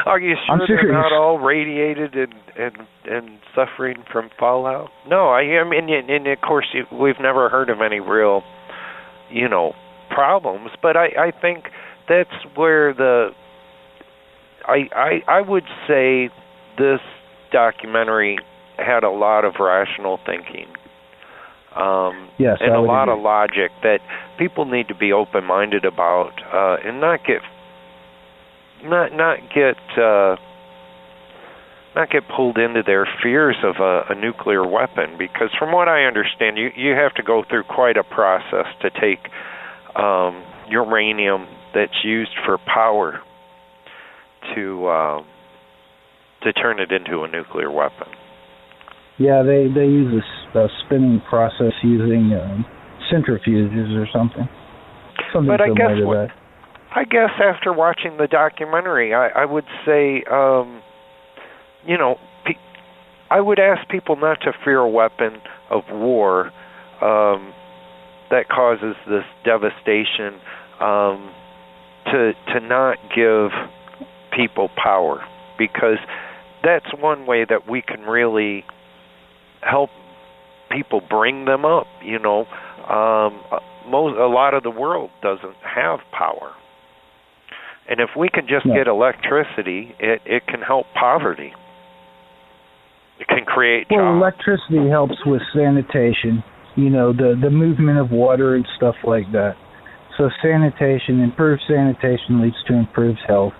Are you I'm sure they're serious. not all radiated and suffering from fallout? No, I mean, and of course we've never heard of any real, problems. But I think that's where I would say this documentary had a lot of rational thinking. Yes, and I a would lot agree. of logic that people need to be open-minded about, and not get pulled into their fears of a nuclear weapon. Because from what I understand, you have to go through quite a process to take uranium that's used for power to turn it into a nuclear weapon. Yeah, they use a spinning process using centrifuges or something. Something But I similar guess to that. I guess after watching the documentary, I would say, I would ask people not to fear a weapon of war that causes this devastation, to not give people power, because that's one way that we can really help people bring them up. A lot of the world doesn't have power. And if we can just get electricity, it can help poverty. It can create jobs. Well, electricity helps with sanitation, the movement of water and stuff like that. So improved sanitation leads to improved health.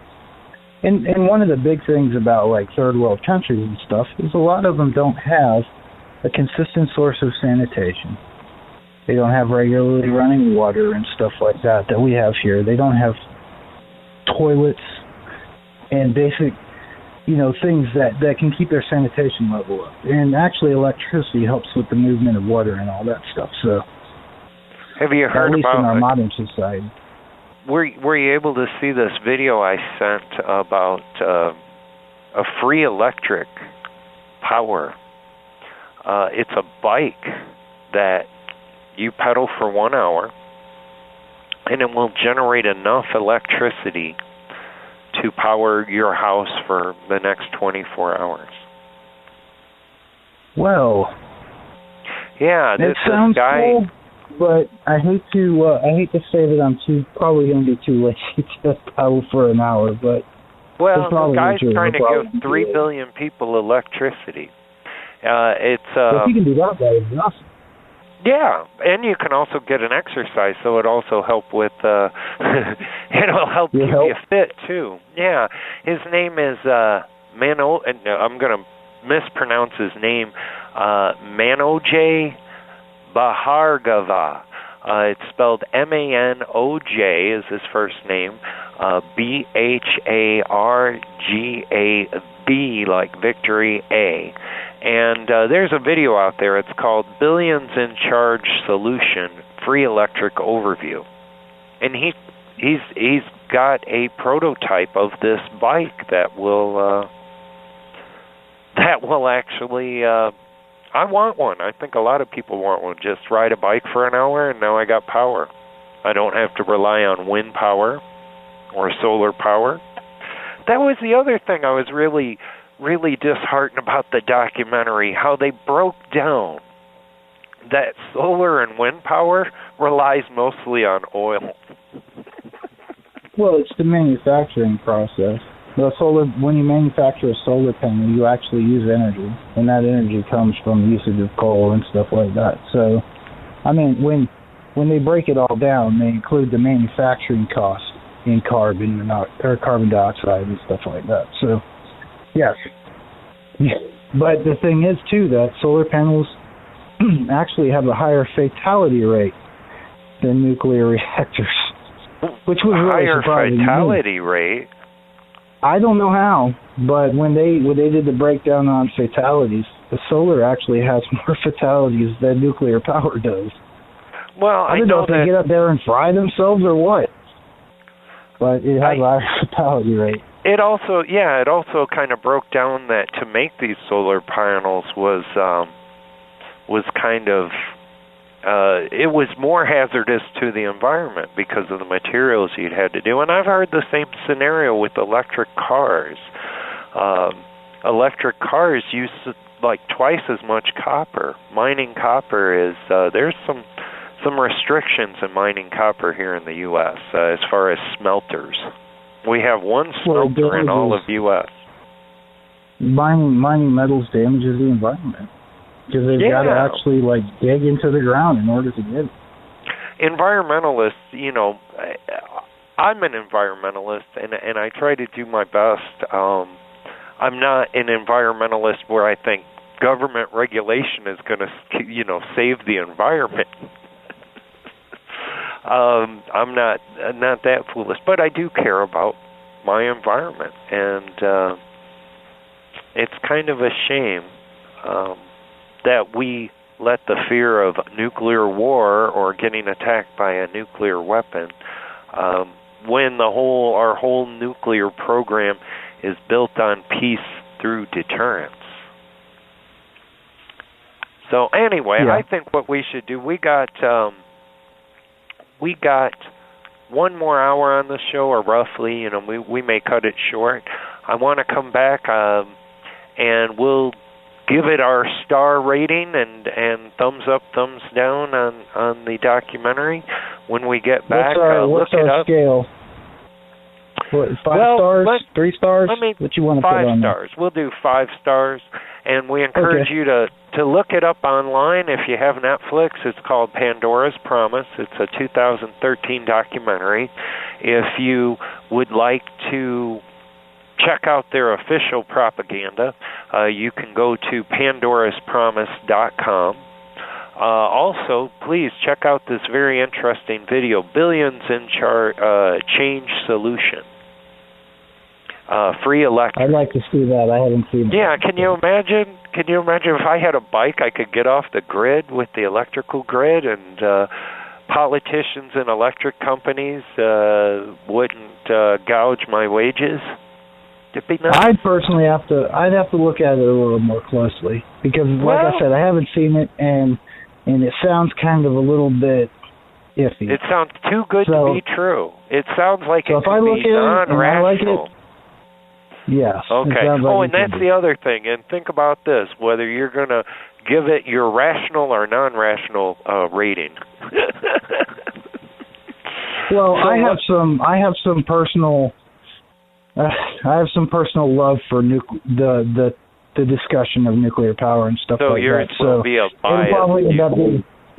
And one of the big things about like third world countries and stuff is a lot of them don't have a consistent source of sanitation. They don't have regularly running water and stuff like that we have here. They don't have toilets and basic, things that can keep their sanitation level up. And actually electricity helps with the movement of water and all that stuff. So have you heard at least about in our modern society. Were you able to see this video I sent about a free electric power? It's a bike that you pedal for 1 hour, and it will generate enough electricity to power your house for the next 24 hours. Well, yeah, it sounds cool, but I hate to say that I'm probably going to be too lazy to pedal for an hour. But the guy's trying to give 3 billion people electricity. If you can do that, that is awesome. Yeah, and you can also get an exercise, so it also help with it'll help keep you fit too. Yeah, his name is I'm going to mispronounce his name, Manoj Bhargava. It's spelled Manoj is his first name, Bhargab like victory A. And there's a video out there. It's called Billions in Charge Solution Free Electric Overview. And he's got a prototype of this bike that will actually I want one. I think a lot of people want one. Just ride a bike for an hour and now I got power. I don't have to rely on wind power or solar power. That was the other thing I was really disheartened about the documentary, how they broke down that solar and wind power relies mostly on oil. Well, it's the manufacturing process. When you manufacture a solar panel, you actually use energy, and that energy comes from usage of coal and stuff like that. So, I mean, when they break it all down, they include the manufacturing cost in carbon dioxide and stuff like that. So, yes. But the thing is, too, that solar panels actually have a higher fatality rate than nuclear reactors, which was really higher surprising. Fatality rate? I don't know how, but when they did the breakdown on fatalities, the solar actually has more fatalities than nuclear power does. Well, I don't know if they get up there and fry themselves or what, but it has a higher fatality rate. It also kind of broke down that to make these solar panels was kind of it was more hazardous to the environment because of the materials you'd had to do. And I've heard the same scenario with electric cars. Electric cars use like twice as much copper. Mining copper is there's some restrictions in mining copper here in the U.S. As far as smelters. We have one smelter in all of U.S. Mining metals damages the environment because they've got to actually like dig into the ground in order to get it. Environmentalists, I'm an environmentalist, and I try to do my best. I'm not an environmentalist where I think government regulation is going to, save the environment. I'm not that foolish, but I do care about my environment, and it's kind of a shame that we let the fear of nuclear war or getting attacked by a nuclear weapon when our whole nuclear program is built on peace through deterrence. So anyway, I think what we should do, we got one more hour on the show, or roughly, we may cut it short. I want to come back and we'll give it our star rating and thumbs up, thumbs down on the documentary. When we get back, what's look it our up. Scale? What, 5 stars? 3 stars? What you want to put on 5 stars. We'll do 5 stars. And we encourage you to look it up online. If you have Netflix, it's called Pandora's Promise. It's a 2013 documentary. If you would like to check out their official propaganda, you can go to pandoraspromise.com. Also, please check out this very interesting video, Billions in Change Solution. Free electric. I'd like to see that. I haven't seen it. Yeah, can you imagine? Can you imagine if I had a bike, I could get off the grid with the electrical grid, and politicians and electric companies wouldn't gouge my wages? It'd be nice. I'd have to look at it a little more closely because, like I said, I haven't seen it, and it sounds kind of a little bit iffy. It sounds too good to be true. It sounds like it could be non-rational. Yes. Okay. And that's the other thing. And think about this: whether you're going to give it your rational or non-rational rating. Well, I have some personal love for the discussion of nuclear power and stuff like that. So will be a it'll probably end up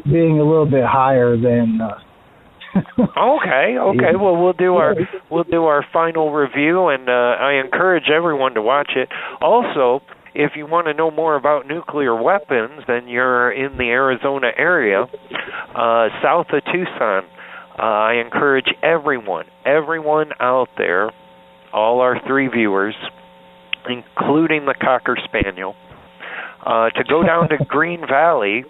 being a little bit higher than. Okay. Well, we'll do our final review, and I encourage everyone to watch it. Also, if you want to know more about nuclear weapons, and you're in the Arizona area, south of Tucson, I encourage everyone out there, all our 3 viewers, including the Cocker Spaniel, to go down to Green Valley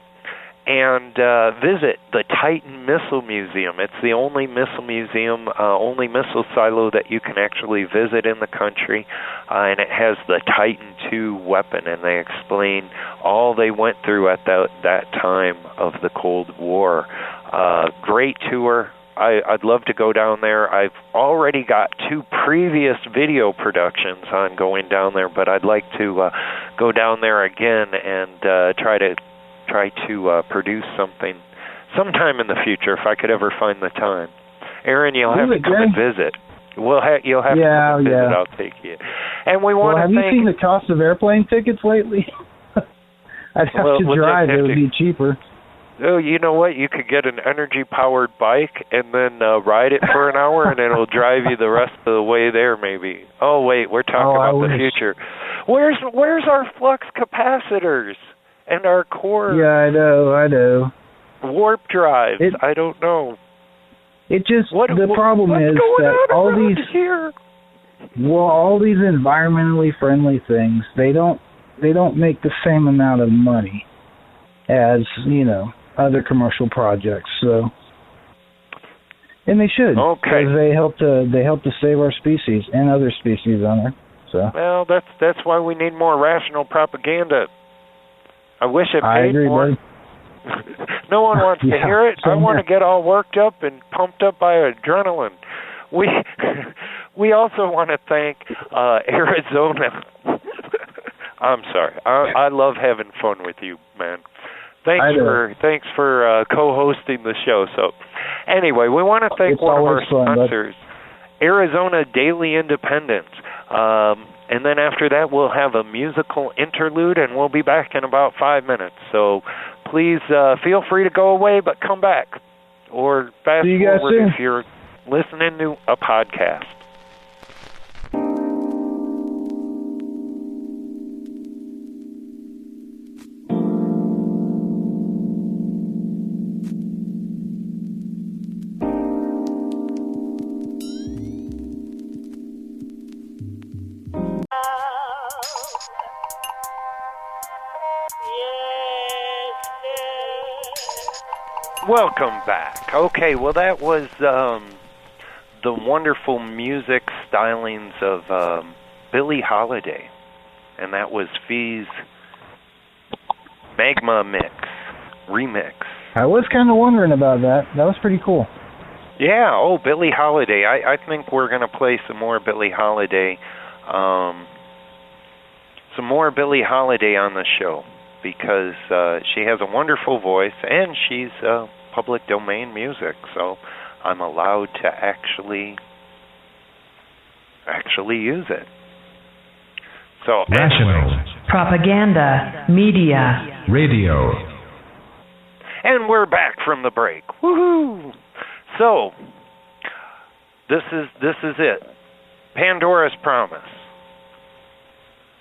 and visit the Titan Missile Museum. It's the only missile museum, only missile silo that you can actually visit in the country, and it has the Titan II weapon, and they explain all they went through at that time of the Cold War. Great tour. I'd love to go down there. I've already got 2 previous video productions on going down there, but I'd like to go down there again and try to produce something sometime in the future if I could ever find the time. Aaron, you'll have to come and visit. You'll have to come and visit. I'll take you. And we want to have you seen the cost of airplane tickets lately? I'd have to drive. It would be cheaper. Oh, you know what? You could get an energy-powered bike and then ride it for an hour, and it'll drive you the rest of the way there, maybe. Oh, wait, we're talking about the future. Where's our flux capacitors and our core? Yeah, I know. Warp drives. I don't know. It just the problem is that all these here. Well, all these environmentally friendly things, they don't make the same amount of money as, other commercial projects. So, and they should, Okay. because they help to save our species and other species on Earth. So. Well, that's why we need more rational propaganda. I wish it paid I agree, more. buddy. No one wants to Yeah, hear it. I same want to here. get all worked up and pumped up by adrenaline. We also want to thank Arizona. I'm sorry. I love having fun with you, man. Thanks for co-hosting the show. So, anyway, we want to thank one of our sponsors, Arizona Daily Independence. And then after that, we'll have a musical interlude, and we'll be back in about 5 minutes. So please feel free to go away, but come back. Or fast forward if you're listening to a podcast. Welcome back. Okay, well that was the wonderful music stylings of Billie Holiday, and that was Fee's Magma remix. I was kind of wondering about that. That was pretty cool. Yeah, Billie Holiday. I think we're going to play some more Billie Holiday, on the show, because she has a wonderful voice, and she's public domain music, so I'm allowed to actually use it. So Rational. Propaganda. Media. Radio. And we're back from the break. Woohoo! So this is it. Pandora's Promise.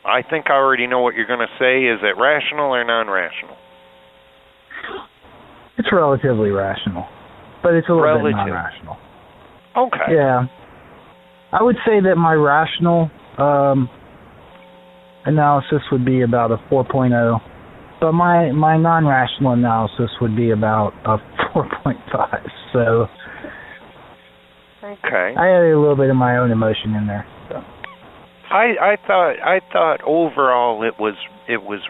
I think I already know what you're going to say. Is it rational or non-rational? It's relatively rational, but it's a little bit non-rational. Okay. Yeah. I would say that my rational analysis would be about a 4.0, but my non-rational analysis would be about a 4.5. So okay. I added a little bit of my own emotion in there. So. I thought overall it was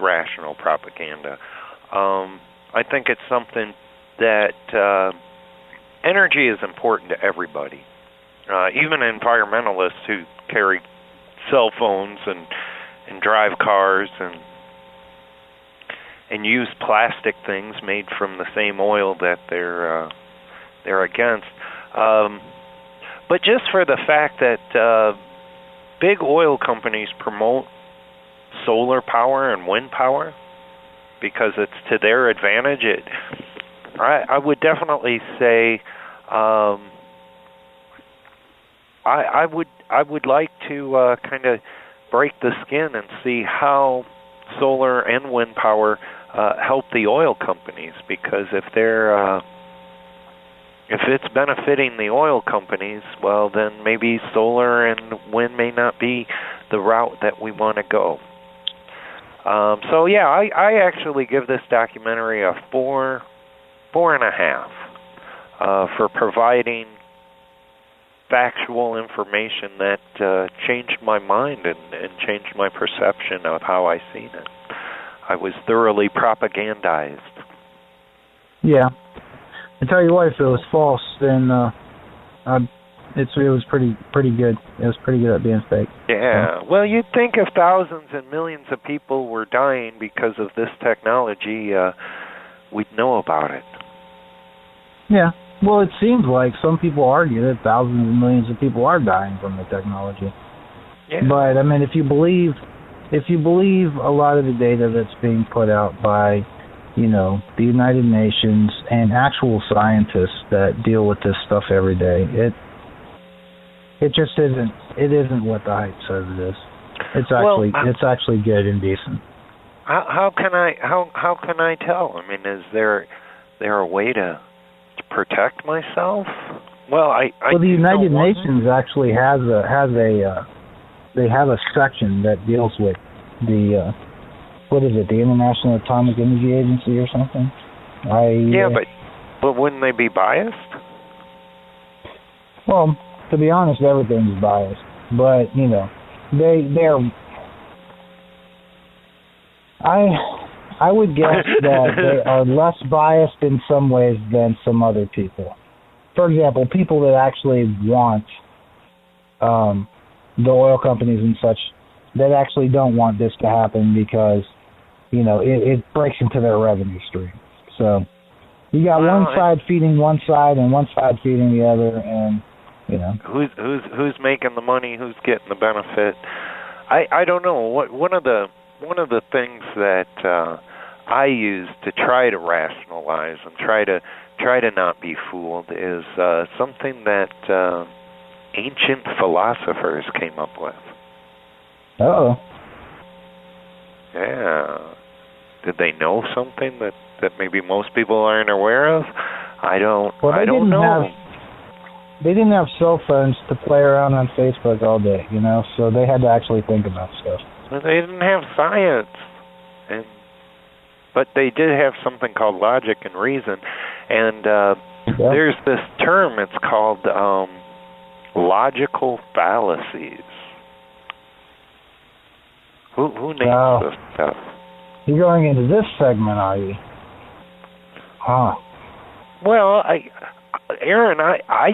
rational propaganda. I think it's something that energy is important to everybody, even environmentalists who carry cell phones and drive cars and use plastic things made from the same oil that they're against. But just for the fact that big oil companies promote solar power and wind power because it's to their advantage, I would definitely say I would like to kind of break the skin and see how solar and wind power help the oil companies, because if it's benefiting the oil companies, well, then maybe solar and wind may not be the route that we want to go. So yeah, I actually give this documentary a 4.5 for providing factual information that changed my mind and changed my perception of how I seen it. I was thoroughly propagandized. Yeah. I tell you what, if it was false, then it was pretty good. It was pretty good at being fake. Yeah. So. Well, you'd think if thousands and millions of people were dying because of this technology, we'd know about it. Yeah. Well, it seems like some people argue that thousands and millions of people are dying from the technology. Yeah. But I mean, if you believe a lot of the data that's being put out by, the United Nations and actual scientists that deal with this stuff every day, it just isn't. It isn't what the hype says it is. It's actually good and decent. How can I tell? I mean, is there a way to protect myself? Well, the United Nations actually has a they have a section that deals with the what is it, the International Atomic Energy Agency or something? But wouldn't they be biased? Well, to be honest, everything's biased. But they're. I would guess that they are less biased in some ways than some other people. For example, people that actually want the oil companies and such, that actually don't want this to happen because, it breaks into their revenue stream. So you got one side feeding one side and one side feeding the other, and who's making the money, who's getting the benefit. I don't know. One of the things that I use to try to rationalize and try to not be fooled is something that ancient philosophers came up with. Uh-oh. Yeah. Did they know something that maybe most people aren't aware of? I don't know. They didn't have cell phones to play around on Facebook all day, so they had to actually think about stuff. But they didn't have science. But they did have something called logic and reason. And there's this term, it's called logical fallacies. Who names this stuff? You're going into this segment, are you? Huh. Well, Aaron, I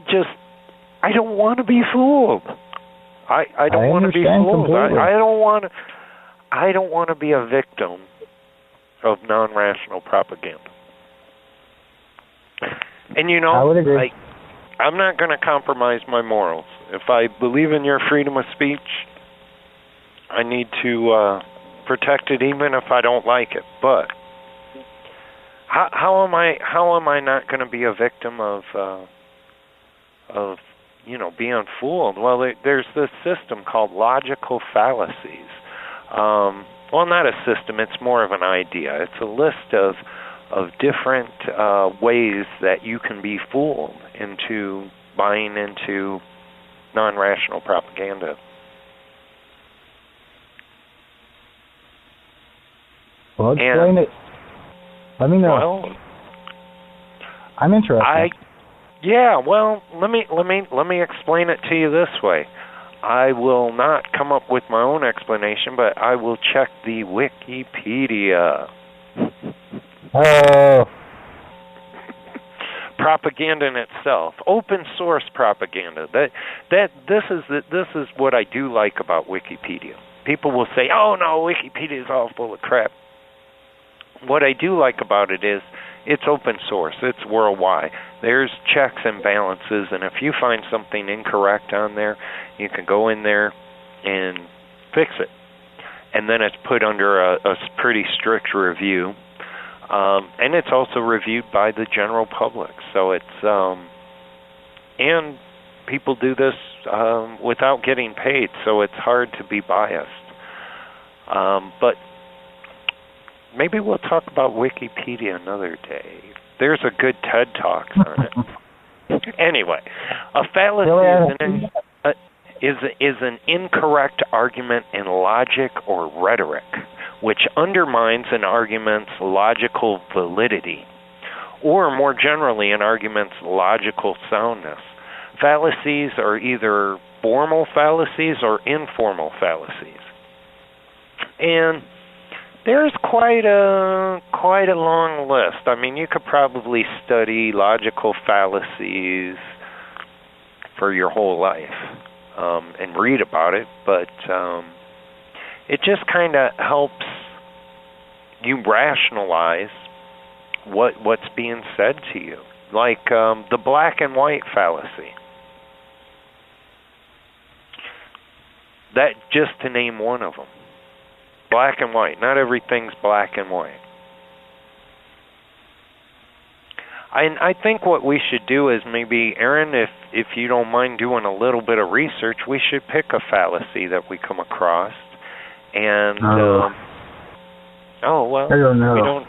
don't want to be fooled. I don't want to be fooled. Completely. I don't want to be a victim of non-rational propaganda. And I would agree. I'm not going to compromise my morals. If I believe in your freedom of speech, I need to protect it, even if I don't like it. But how am I not going to be a victim of being fooled? Well, there's this system called logical fallacies. Well, not a system, it's more of an idea. It's a list of different ways that you can be fooled into buying into non-rational propaganda. Well, explain it. Let me know. Well, I'm interested. Let me explain it to you this way. I will not come up with my own explanation, but I will check the Wikipedia. Oh. Propaganda in itself, open source propaganda. This is what I do like about Wikipedia. People will say, "Oh no, Wikipedia is all full of crap." What I do like about it is it's open source. It's worldwide. There's checks and balances, and if you find something incorrect on there, you can go in there and fix it. And then it's put under a pretty strict review. And it's also reviewed by the general public. So it's, and people do this without getting paid, so it's hard to be biased. But maybe we'll talk about Wikipedia another day. There's a good TED Talk on it. Anyway, a fallacy is an incorrect argument in logic or rhetoric, which undermines an argument's logical validity, or more generally, an argument's logical soundness. Fallacies are either formal fallacies or informal fallacies. And there's quite a long list. I mean, you could probably study logical fallacies for your whole life and read about it, but it just kind of helps you rationalize what's being said to you. Like the black and white fallacy. That, just to name one of them. Black and white. Not everything's black and white. I think what we should do is maybe, Aaron, if you don't mind doing a little bit of research, we should pick a fallacy that we come across. And, I don't know. We don't.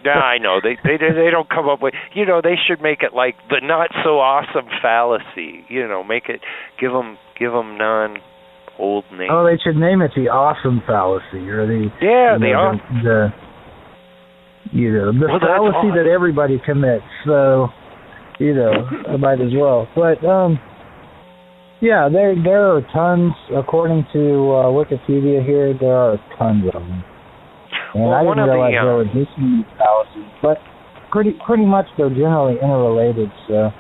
Yeah, I know. They don't come up with, they should make it like the not so awesome fallacy. Make it, give them old name. Oh, they should name it the awesome fallacy, or the Well, fallacy that everybody commits. So, I might as well. But yeah, there are tons. According to Wikipedia here, there are tons of them. And I didn't realize there were this many fallacies, but pretty much they're generally interrelated. So.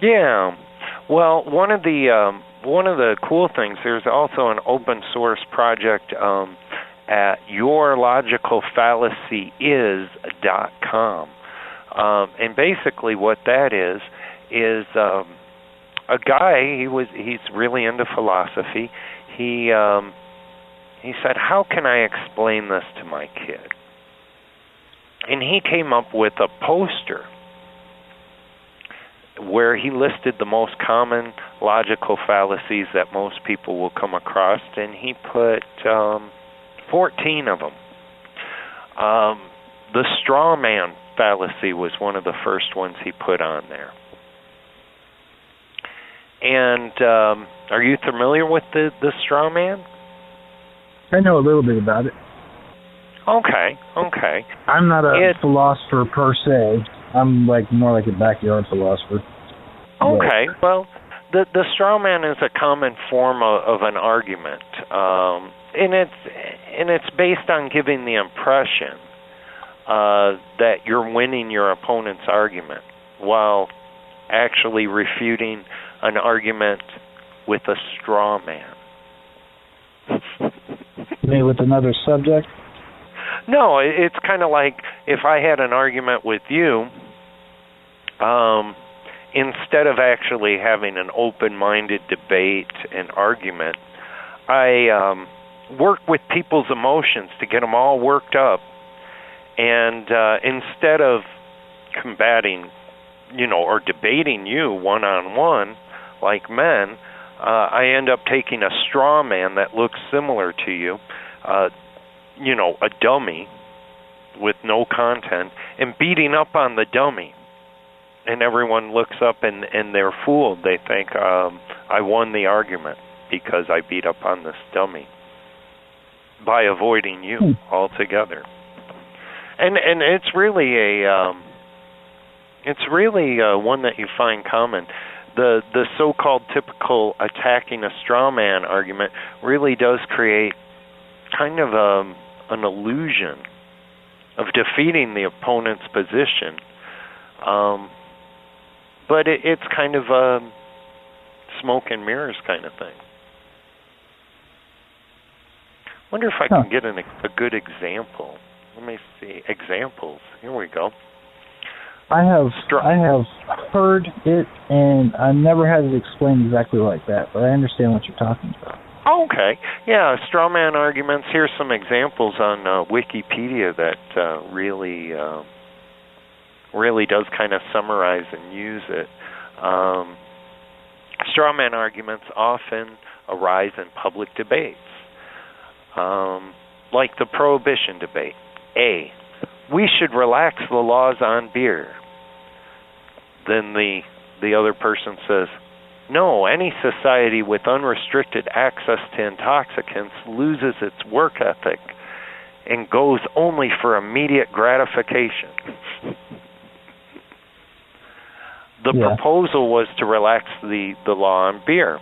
Yeah. Well, one of the cool things, there's also an open source project at yourlogicalfallacyis.com. And basically what that is a guy, he's really into philosophy. He said, how can I explain this to my kid? And he came up with a poster where he listed the most common logical fallacies that most people will come across, and he put 14 of them. The straw man fallacy was one of the first ones he put on there. And are you familiar with the straw man? I know a little bit about it. Okay. I'm not a philosopher per se. I'm more like a backyard philosopher. Okay, well, the straw man is a common form of an argument, and it's based on giving the impression that you're winning your opponent's argument while actually refuting an argument with a straw man. Maybe with another subject? No, it's kind of like if I had an argument with you, instead of actually having an open-minded debate and argument, I work with people's emotions to get them all worked up. And instead of combating, or debating you one-on-one like men, I end up taking a straw man that looks similar to you, a dummy with no content, and beating up on the dummy. And everyone looks up and they're fooled. They think I won the argument because I beat up on this dummy by avoiding you altogether. And it's really one that you find common. The so-called typical attacking a straw man argument really does create kind of an illusion of defeating the opponent's position. But it's kind of a smoke and mirrors kind of thing. Wonder if I can get a good example. Let me see. Examples. Here we go. I have heard it, and I never had it explained exactly like that, but I understand what you're talking about. Okay. Yeah, straw man arguments. Here's some examples on Wikipedia that really does kind of summarize and use it. Straw man arguments often arise in public debates, like the prohibition debate. A, we should relax the laws on beer. Then the other person says, no, any society with unrestricted access to intoxicants loses its work ethic and goes only for immediate gratification. The proposal was to relax the law on beer.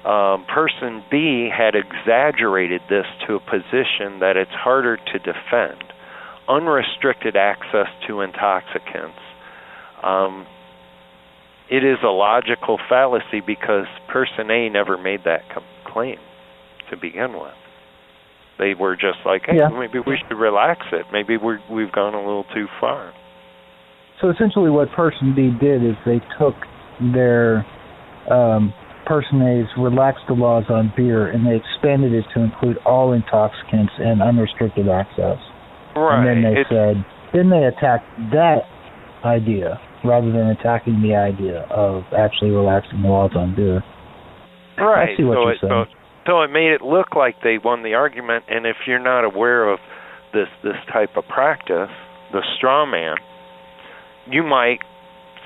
Person B had exaggerated this to a position that it's harder to defend. Unrestricted access to intoxicants. It is a logical fallacy because person A never made that claim to begin with. They were just like, hey, maybe we should relax it. Maybe we've gone a little too far. So essentially what person B did is they took their person A's relaxed the laws on beer and they expanded it to include all intoxicants and unrestricted access. Right. And then they attacked that idea rather than attacking the idea of actually relaxing the laws on beer. Right. I see what you're saying. So it made it look like they won the argument, and if you're not aware of this type of practice, the straw man, you might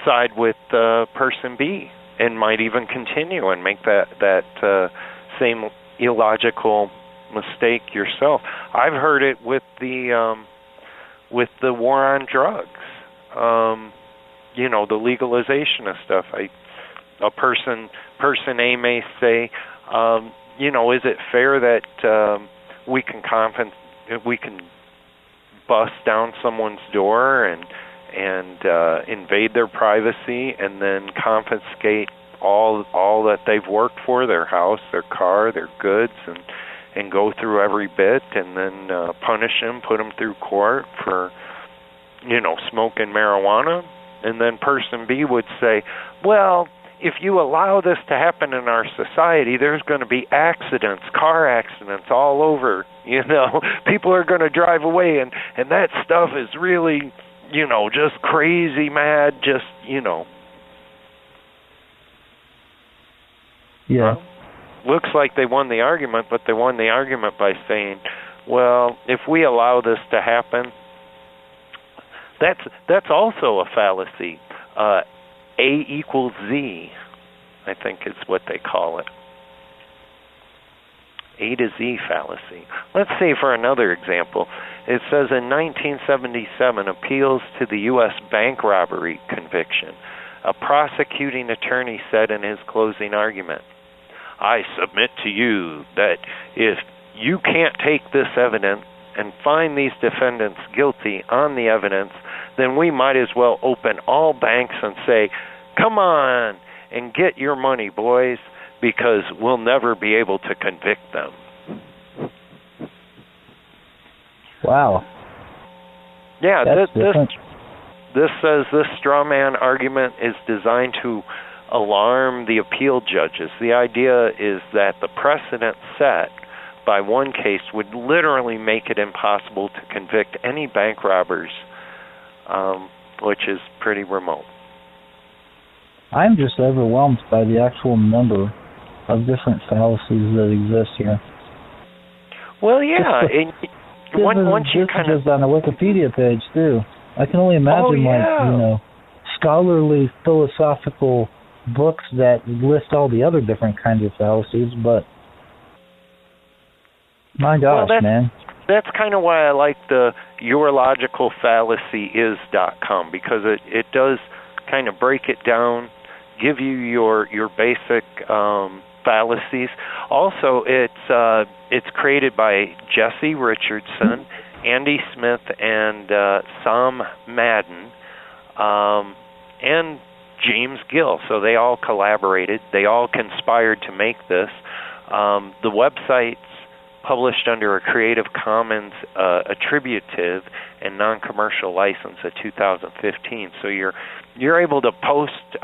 side with person B and might even continue and make that same illogical mistake yourself. I've heard it with the war on drugs. The legalization of stuff. A person A may say, is it fair that we can bust down someone's door and invade their privacy and then confiscate all that they've worked for, their house, their car, their goods, and go through every bit and then punish them, put them through court for smoking marijuana? And then person B would say, well, if you allow this to happen in our society, there's going to be accidents, car accidents all over. People are going to drive away, and that stuff is really, just crazy mad, just. Yeah. Looks like they won the argument, but they won the argument by saying, well, if we allow this to happen, that's also a fallacy. A equals Z, I think is what they call it. A to Z fallacy. Let's see for another example. It says in 1977, appeals to the U.S. bank robbery conviction, a prosecuting attorney said in his closing argument, I submit to you that if you can't take this evidence and find these defendants guilty on the evidence, then we might as well open all banks and say, come on and get your money, boys, because we'll never be able to convict them. Wow. Yeah, this says this straw man argument is designed to alarm the appeal judges. The idea is that the precedent set by one case would literally make it impossible to convict any bank robbers, which is pretty remote. I'm just overwhelmed by the actual number of different fallacies that exist here. Well, yeah. Once you kind of just on the Wikipedia page too. I can only imagine scholarly philosophical books that list all the other different kinds of fallacies, but my gosh, man. That's kind of why I like the yourlogicalfallacyis.com, because it does kind of break it down, give you your basic fallacies. Also, it's created by Jesse Richardson, Andy Smith, and Sam Madden, and James Gill. So they all collaborated. They all conspired to make this. The website's published under a Creative Commons attributive and non-commercial license of 2015. So you're able to post,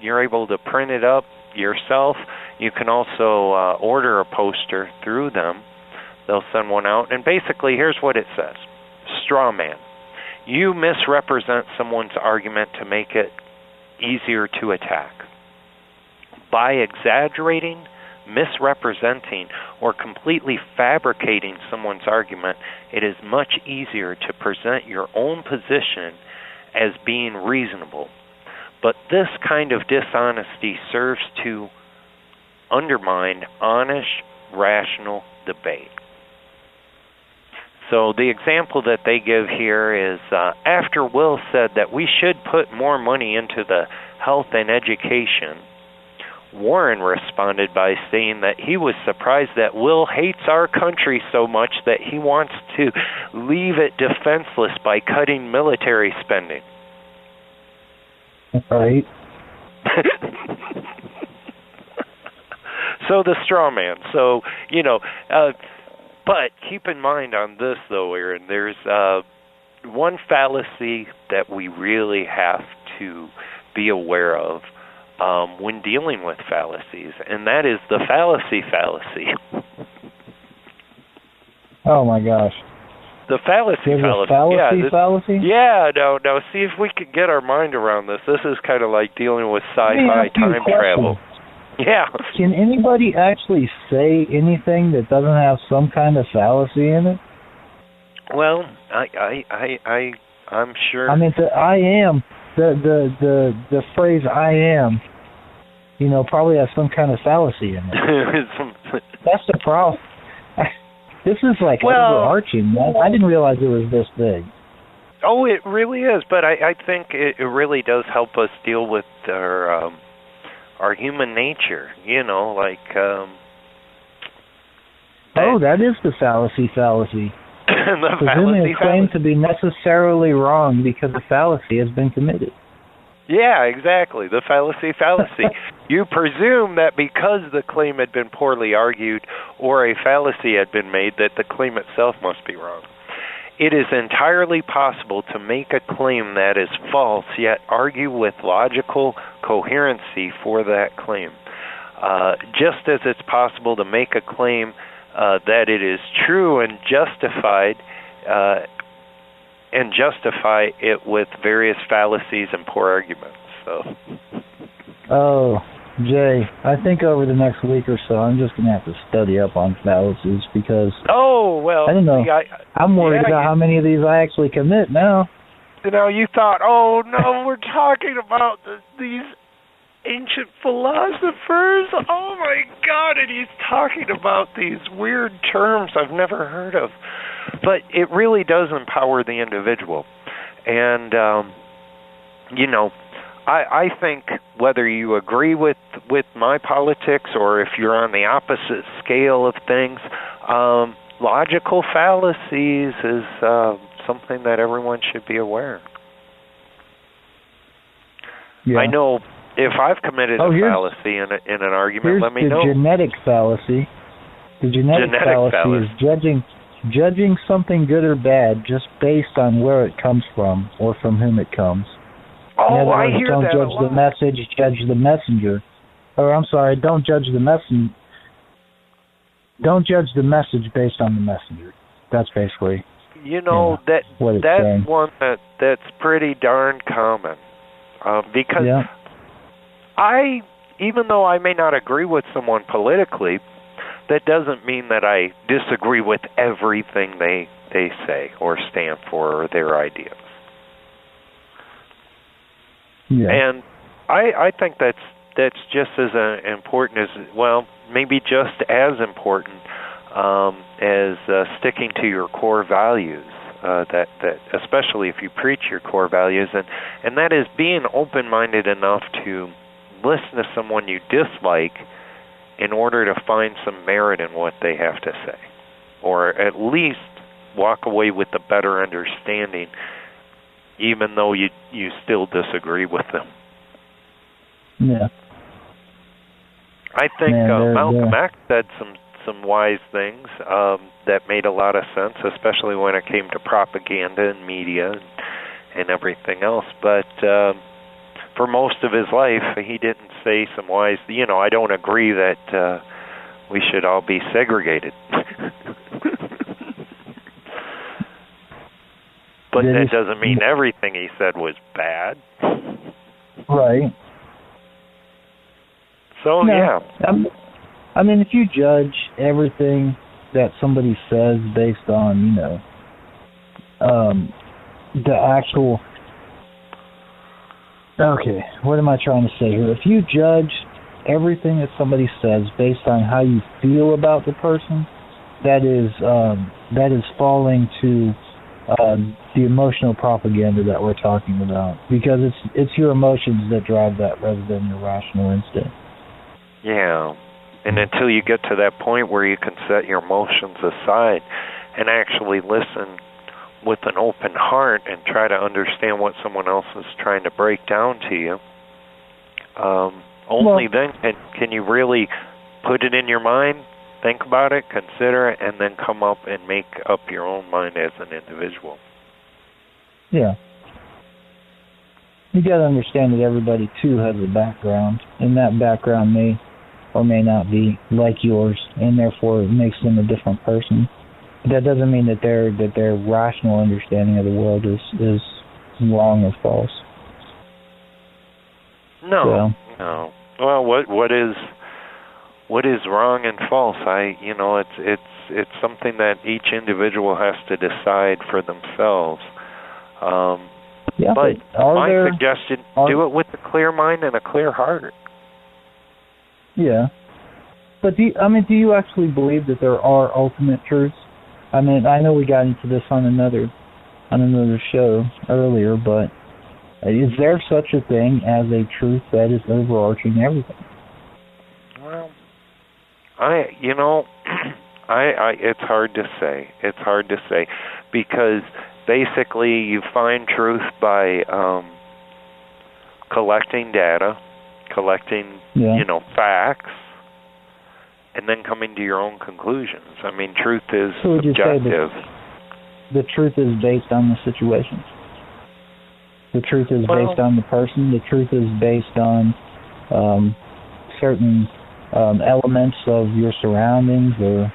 you're able to print it up yourself. You can also order a poster through them. They'll send one out. And basically, here's what it says. Straw man. You misrepresent someone's argument to make it easier to attack. By exaggerating, misrepresenting, or completely fabricating someone's argument, it is much easier to present your own position as being reasonable. But this kind of dishonesty serves to undermine honest, rational debate. So the example that they give here is, after Will said that we should put more money into the health and education, Warren responded by saying that he was surprised that Will hates our country so much that he wants to leave it defenseless by cutting military spending. Right. So the straw man. So, but keep in mind on this, though, Aaron, there's one fallacy that we really have to be aware of when dealing with fallacies, and that is the fallacy. Oh, my gosh. The fallacy. Fallacy? Yeah, no. See if we could get our mind around this. This is kind of like dealing with sci-fi time travel. Yeah. Can anybody actually say anything that doesn't have some kind of fallacy in it? Well, I'm sure. I mean, the phrase "I am." probably has some kind of fallacy in it. That's the problem. This is like overarching. I didn't realize it was this big. Oh, it really is, but I think it really does help us deal with our human nature, that is the fallacy. The presuming a claim fallacy. to be necessarily wrong because a fallacy has been committed. Yeah, exactly. The fallacy. You presume that because the claim had been poorly argued or a fallacy had been made, that the claim itself must be wrong. It is entirely possible to make a claim that is false, yet argue with logical coherency for that claim. Just as it's possible to make a claim that it is true and justify it with various fallacies and poor arguments. Oh, Jay, I think over the next week or so, I'm just going to have to study up on fallacies because I don't know. I'm worried about how many of these I actually commit now. You thought, oh no, we're talking about these ancient philosophers. Oh my God, and he's talking about these weird terms I've never heard of. But it really does empower the individual. And, I think whether you agree with my politics or if you're on the opposite scale of things, logical fallacies is something that everyone should be aware. Yeah. I know if I've committed a fallacy in an argument, let me know. Here's the genetic fallacy. The genetic fallacy is judging something good or bad just based on where it comes from or from whom it comes. Oh, I hear don't that judge a lot. the message, judge the messenger. Or I'm sorry, don't judge the message. Don't judge the message based on the messenger. That's basically that's saying. one that's pretty darn common. Because even though I may not agree with someone politically, that doesn't mean that I disagree with everything they say or stand for or their ideas. Yeah. And I think that's just as important as, maybe just as important as sticking to your core values. That especially if you preach your core values, and that is being open-minded enough to listen to someone you dislike in order to find some merit in what they have to say, or at least walk away with a better understanding, even though you still disagree with them. Yeah. I think Malcolm X said some wise things that made a lot of sense, especially when it came to propaganda and media and everything else. But for most of his life, he didn't say some wise. I don't agree that we should all be segregated. But that doesn't mean everything he said was bad. Right. So, yeah. I mean, if you judge everything that somebody says based on, the actual... Okay, what am I trying to say here? If you judge everything that somebody says based on how you feel about the person, that is falling to the emotional propaganda that we're talking about, because it's your emotions that drive that rather than your rational instinct. Yeah, and until you get to that point where you can set your emotions aside and actually listen with an open heart and try to understand what someone else is trying to break down to you, only then can you really put it in your mind, think about it, consider it, and then come up and make up your own mind as an individual. Yeah. You got to understand that everybody, too, has a background, and that background may or may not be like yours, and therefore it makes them a different person. But that doesn't mean that their rational understanding of the world is wrong or false. No. Well, what is wrong and false? It's something that each individual has to decide for themselves. Yeah, but my suggestion: do it with a clear mind and a clear heart. Yeah. But do you actually believe that there are ultimate truths? I mean, I know we got into this on another show earlier, but is there such a thing as a truth that is overarching everything? Well, it's hard to say. It's hard to say because basically you find truth by collecting data, collecting, facts, and then coming to your own conclusions. I mean, truth is subjective. The truth is based on the situations. The truth is based on the person. The truth is based on certain elements of your surroundings, or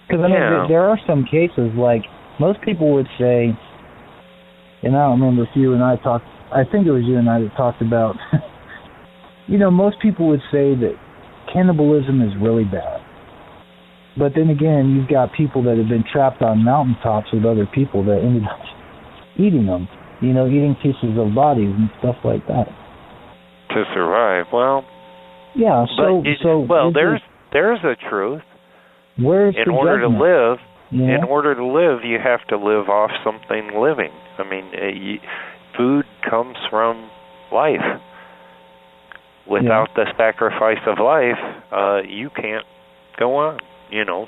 Because there are some cases like most people would say, and I don't remember if you and I talked. I think it was you and I that talked about. Most people would say that cannibalism is really bad. But then again, you've got people that have been trapped on mountaintops with other people that ended up eating them, eating pieces of bodies and stuff like that. To survive. Well, yeah, there's a truth. Where's in order to live, in order to live, you have to live off something living. I mean, food comes from life. Without the sacrifice of life, you can't go on.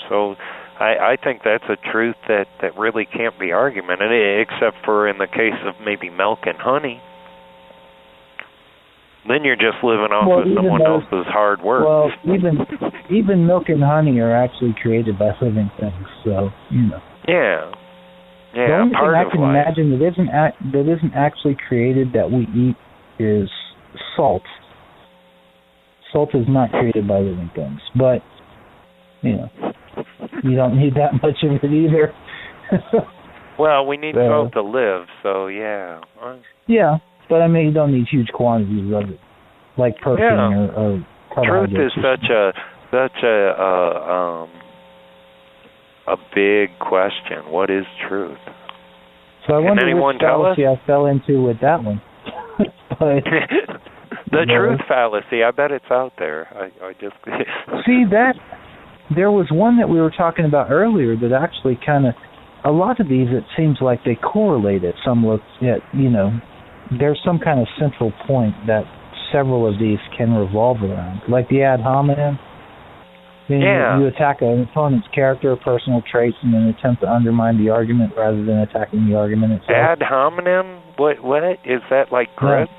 So I think that's a truth that really can't be argumented, except for in the case of maybe milk and honey. Then you're just living off of someone else's hard work. Well, even milk and honey are actually created by living things, so Yeah. Yeah. The only thing I can imagine that isn't actually created that we eat is salt. Salt is not created by living things, but you don't need that much of it either. Well, we need salt to live, so yeah. Yeah, but I mean, you don't need huge quantities of it, like protein or carbohydrates. Truth is such a big question. What is truth? So I wonder which fallacy I fell into with that one. The truth fallacy. I bet it's out there. I just see that. There was one that we were talking about earlier that actually kind of, a lot of these, it seems like they correlate at some look at, there's some kind of central point that several of these can revolve around. Like the ad hominem. You attack an opponent's character or personal traits in an attempt to undermine the argument rather than attacking the argument itself. Ad hominem? What? Is that like grits?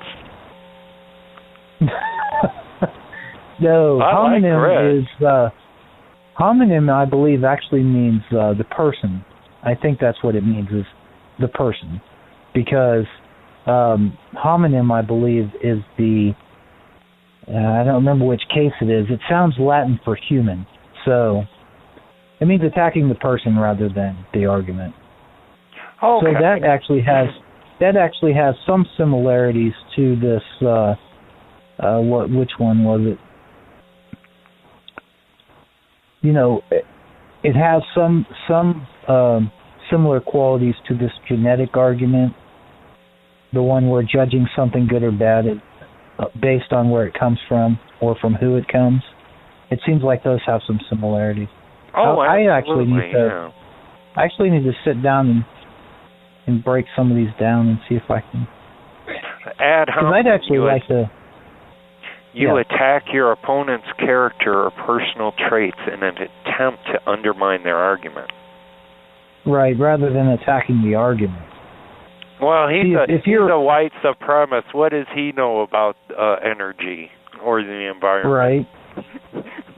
No, homonym is... homonym, I believe, actually means the person. I think that's what it means, is the person. Because homonym, I believe, is the... I don't remember which case it is. It sounds Latin for human. So it means attacking the person rather than the argument. Okay. So that actually has some similarities to this... which one was it? It has some similar qualities to this genetic argument, the one where judging something good or bad is based on where it comes from or from who it comes. It seems like those have some similarities. I actually need to sit down and break some of these down and see if I can. Because I'd actually like to. You attack your opponent's character or personal traits in an attempt to undermine their argument. Right, rather than attacking the argument. Well, he's a white supremacist. What does he know about energy or the environment? Right.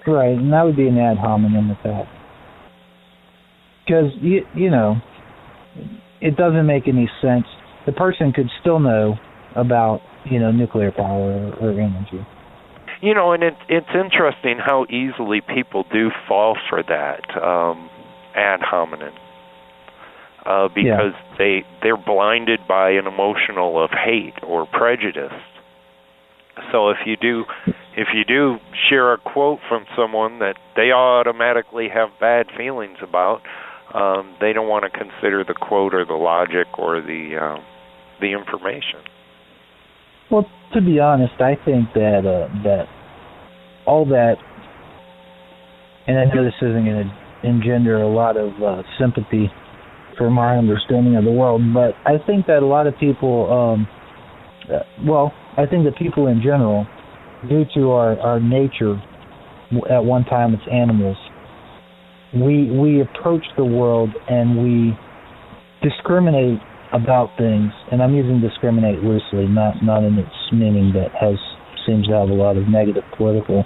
Right, and that would be an ad hominem attack. Because, it doesn't make any sense. The person could still know about, nuclear power or energy. And it's interesting how easily people do fall for that ad hominem. Because they're blinded by an emotional of hate or prejudice. So if you do share a quote from someone that they automatically have bad feelings about, they don't want to consider the quote or the logic or the information. Well, to be honest, I think that all that, and I know this isn't going to engender a lot of sympathy for my understanding of the world, but I think that a lot of people, I think that people in general, due to our nature, at one time as animals, we approach the world and we discriminate about things, and I'm using discriminate loosely, not in its meaning that seems to have a lot of negative political,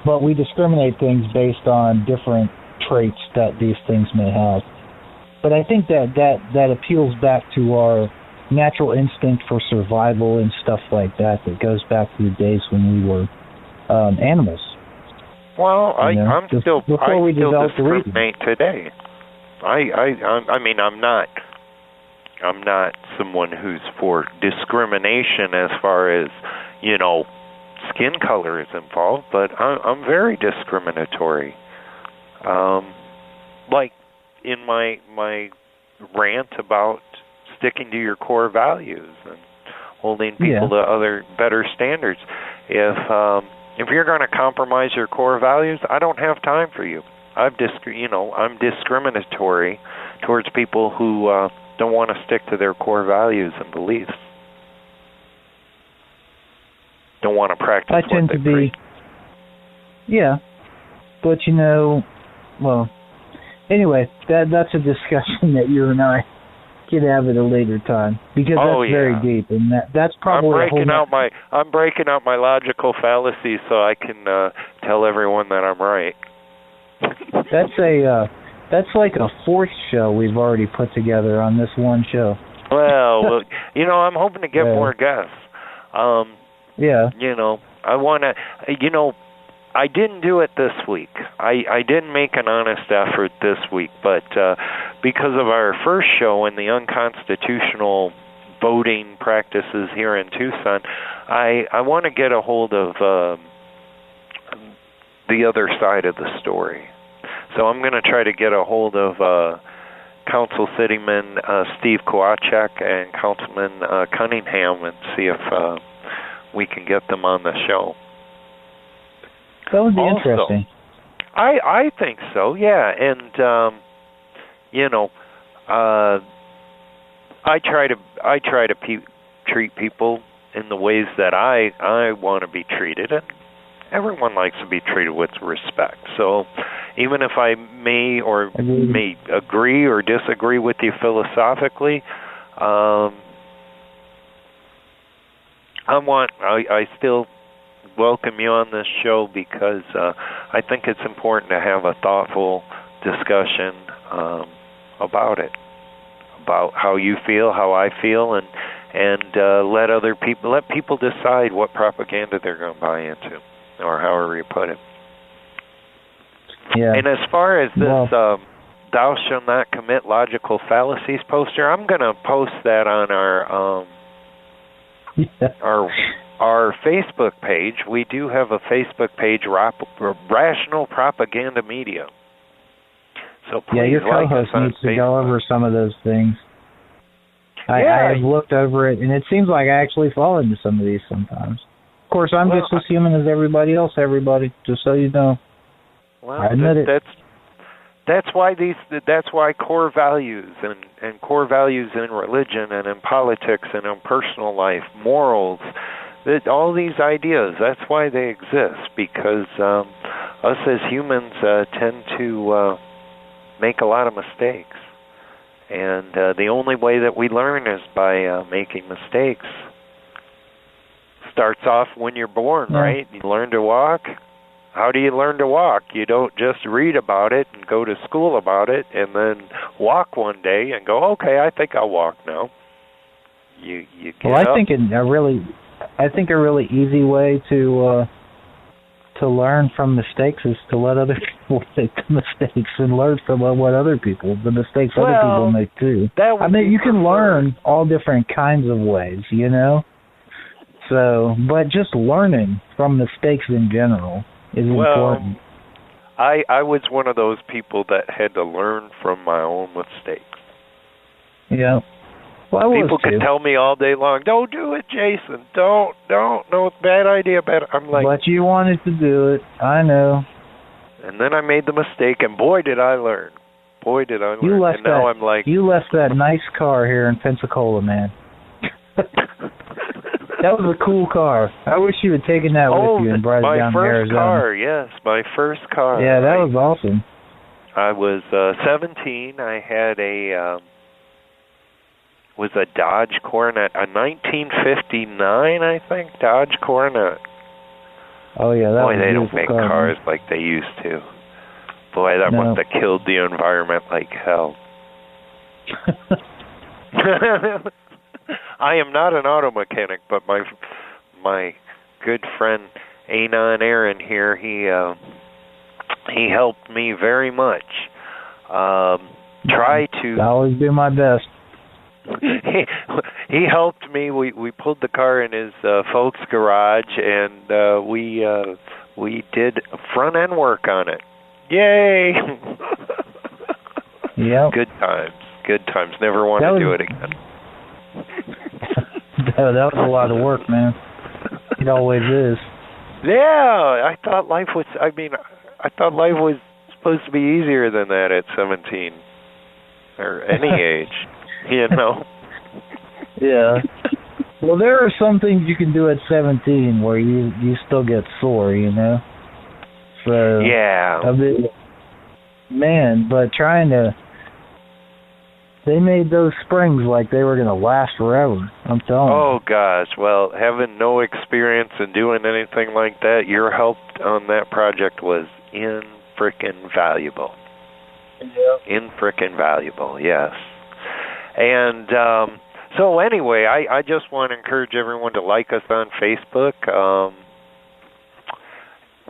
but we discriminate things based on different traits that these things may have. But I think that appeals back to our natural instinct for survival and stuff like that goes back to the days when we were animals. Well, I still discriminate today. I mean, I'm not someone who's for discrimination as far as, skin color is involved, but I'm very discriminatory. Like in my rant about sticking to your core values and holding people to other better standards. If you're going to compromise your core values, I don't have time for you. I'm discriminatory towards people who don't want to stick to their core values and beliefs. Don't want to practice I tend to be, but anyway, that's a discussion that you and I can have at a later time, because that's very deep, and that's probably I'm breaking out my logical fallacies so I can tell everyone that I'm right. That's like a fourth show we've already put together on this one show. Well, I'm hoping to get more guests. I want to, I didn't do it this week. I didn't make an honest effort this week, but because of our first show and the unconstitutional voting practices here in Tucson, I want to get a hold of the other side of the story. So I'm going to try to get a hold of Council Cityman Steve Kowalczyk and Councilman Cunningham and see if we can get them on the show. That would be interesting. I think so, yeah. And I try to treat people in the ways that I want to be treated, and everyone likes to be treated with respect. So even if I may agree or disagree with you philosophically, I still welcome you on this show because I think it's important to have a thoughtful discussion about it, about how you feel, how I feel, and let people decide what propaganda they're going to buy into, or however you put it. Yeah. And as far as this "Thou shalt not commit logical fallacies" poster, I'm going to post that on our Facebook page. We do have a Facebook page, Rational Propaganda Media. So please, your co-host needs to go over some of those things. I have looked over it, and it seems like I actually fall into some of these sometimes. Of course, I'm just as human as everybody else. Just so you know. Well, I admit it. That's why core values and core values in religion and in politics and in personal life, morals, all these ideas, that's why they exist, because us as humans tend to make a lot of mistakes. And the only way that we learn is by making mistakes. Starts off when you're born, right? You learn to walk. How do you learn to walk? You don't just read about it and go to school about it and then walk one day and go, okay, I think I'll walk now. You get up. I think a really easy way to learn from mistakes is to let other people make the mistakes and learn from the mistakes other people make too. You can learn all different kinds of ways, So, but just learning from mistakes in general is important. I was one of those people that had to learn from my own mistakes. Yeah. Well, I was People too. could tell me all day long, "Don't do it, Jason. Don't. No, it's a bad idea." I'm like, but you wanted to do it. I know. and then I made the mistake, and boy, did I learn. Boy, did I learn. You left and now that. I'm like, You left that nice car here in Pensacola, man. That was a cool car. I wish you had taken that with you and brought it down to Arizona. My first car, yes, my first car. Yeah, that was awesome. I was 17. I had a Dodge Coronet, a 1959, I think, Dodge Coronet. Oh yeah, that was a they don't beautiful make car, cars like they used to. Boy, that must have killed the environment like hell. I am not an auto mechanic, but my good friend Anon Aaron here, he helped me very much. Try to. I always do my best. He helped me. We pulled the car in his folks' garage, and we did front end work on it. Yay! Yep. Good times. Good times. Never want to do it again. That was a lot of work, man. It always is. Yeah, I thought life was. I thought life was supposed to be easier than that at 17, or any age. You know. Yeah. Well, there are some things you can do at 17 where you still get sore, you know. So yeah. But trying to. They made those springs like they were going to last forever. I'm telling you. Oh, gosh. Well, having no experience in doing anything like that, your help on that project was in-frickin' valuable, yes. And so anyway, I just want to encourage everyone to like us on Facebook.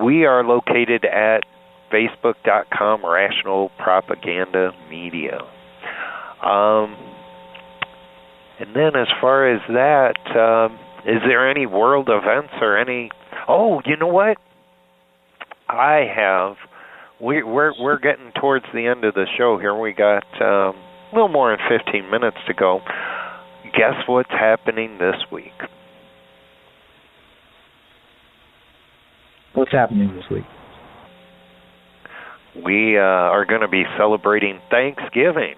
We are located at facebook.com, Rational Propaganda Media. And then as far as that, is there any world events or any... Oh, you know what? I have... We're getting towards the end of the show here. We got a little more than 15 minutes to go. Guess what's happening this week? What's happening this week? We are going to be celebrating Thanksgiving.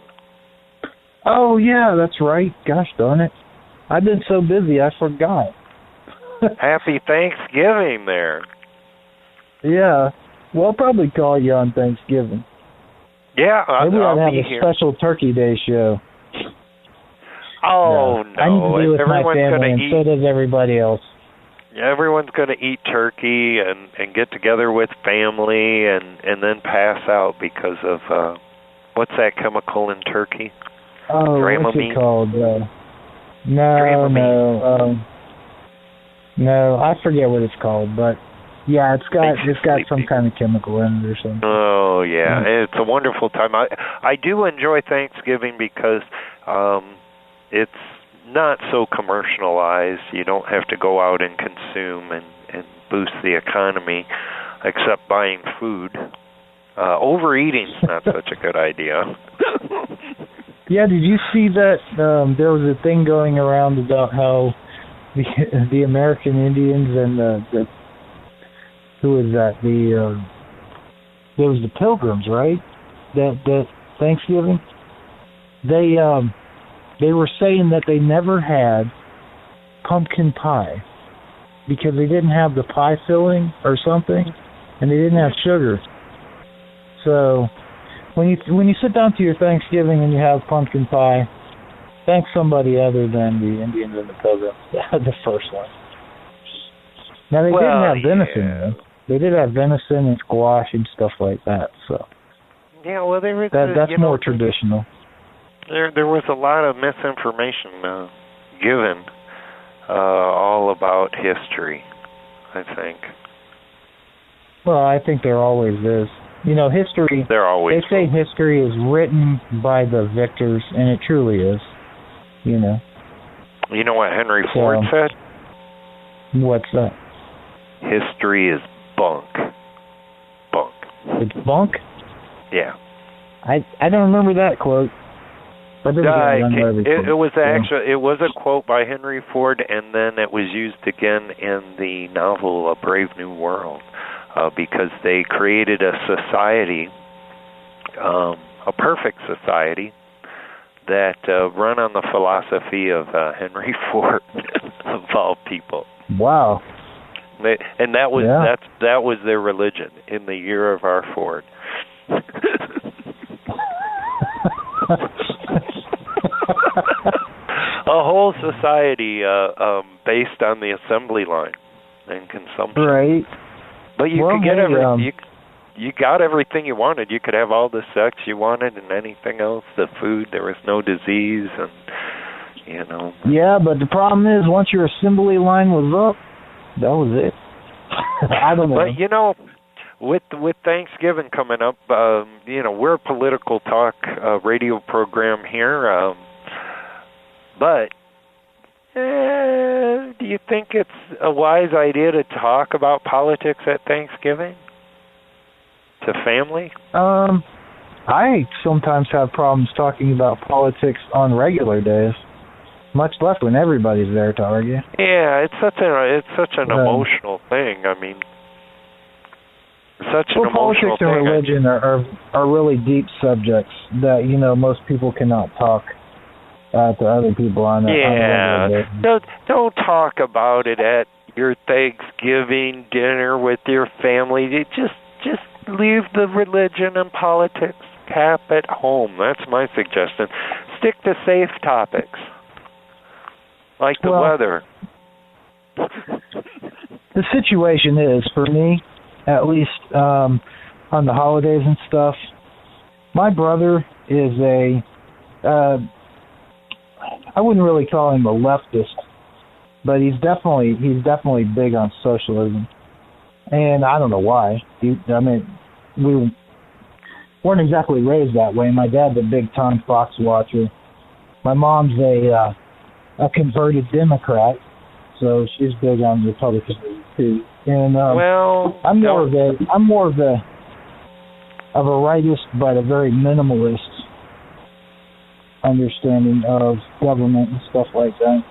Oh, yeah, that's right. Gosh darn it. I've been so busy, I forgot. Happy Thanksgiving there. Yeah. Well, I'll probably call you on Thanksgiving. Yeah, Maybe I'll I'll have be a here. special Turkey Day show. Oh, no. I need to be with my family, and so does everybody else. Everyone's going to eat turkey and get together with family and then pass out because of, what's that chemical in turkey? Oh, what's it called? No, I forget what it's called, but yeah, it's got some kind of chemical in it or something. Oh yeah, it's a wonderful time. I do enjoy Thanksgiving because it's not so commercialized. You don't have to go out and consume and boost the economy, except buying food. Overeating's not such a good idea. Yeah, did you see that there was a thing going around about how the American Indians and the who was that? There was the Pilgrims, right? That Thanksgiving. They were saying that they never had pumpkin pie because they didn't have the pie filling or something, and they didn't have sugar. So when you sit down to your Thanksgiving and you have pumpkin pie, thank somebody other than the Indians and the Pilgrims. The first one. Now they didn't have venison. Yeah. They did have venison and squash and stuff like that. So yeah, well, that's more traditional. There was a lot of misinformation given all about history, I think. Well, I think there always is. You know, history. There always. They say history is written by the victors, and it truly is. You know. You know what Henry Ford said? What's that? History is bunk. Bunk. It's bunk? Yeah. I don't remember that quote. But then again, I know everything. It was actually it was a quote by Henry Ford, and then it was used again in the novel A Brave New World, because they created a society, a perfect society, that run on the philosophy of Henry Ford, of all people. Wow. And that was their religion in the year of our Ford. A whole society based on the assembly line and consumption. Right. But you could get you got everything you wanted. You could have all the sex you wanted and anything else. The food, there was no disease, and you know. Yeah, but the problem is, once your assembly line was up, that was it. I don't know. But you know, with Thanksgiving coming up, you know, we're a political talk radio program here. But do you think it's a wise idea to talk about politics at Thanksgiving to family? I sometimes have problems talking about politics on regular days, much less when everybody's there to argue. Yeah, it's such an emotional thing. I mean, such an emotional politics and thing. religion are really deep subjects that, you know, most people cannot talk to other people on a regular basis. Don't talk about it at your Thanksgiving dinner with your family. Just leave the religion and politics cap at home. That's my suggestion. Stick to safe topics, like the weather. The situation is, for me, at least on the holidays and stuff, my brother is I wouldn't really call him a leftist, but he's definitely big on socialism. And I don't know why. I mean, we weren't exactly raised that way. My dad's a big-time Fox watcher. My mom's a converted Democrat, so she's big on Republicanism too. And I'm more of a rightist, but a very minimalist understanding of government and stuff like that.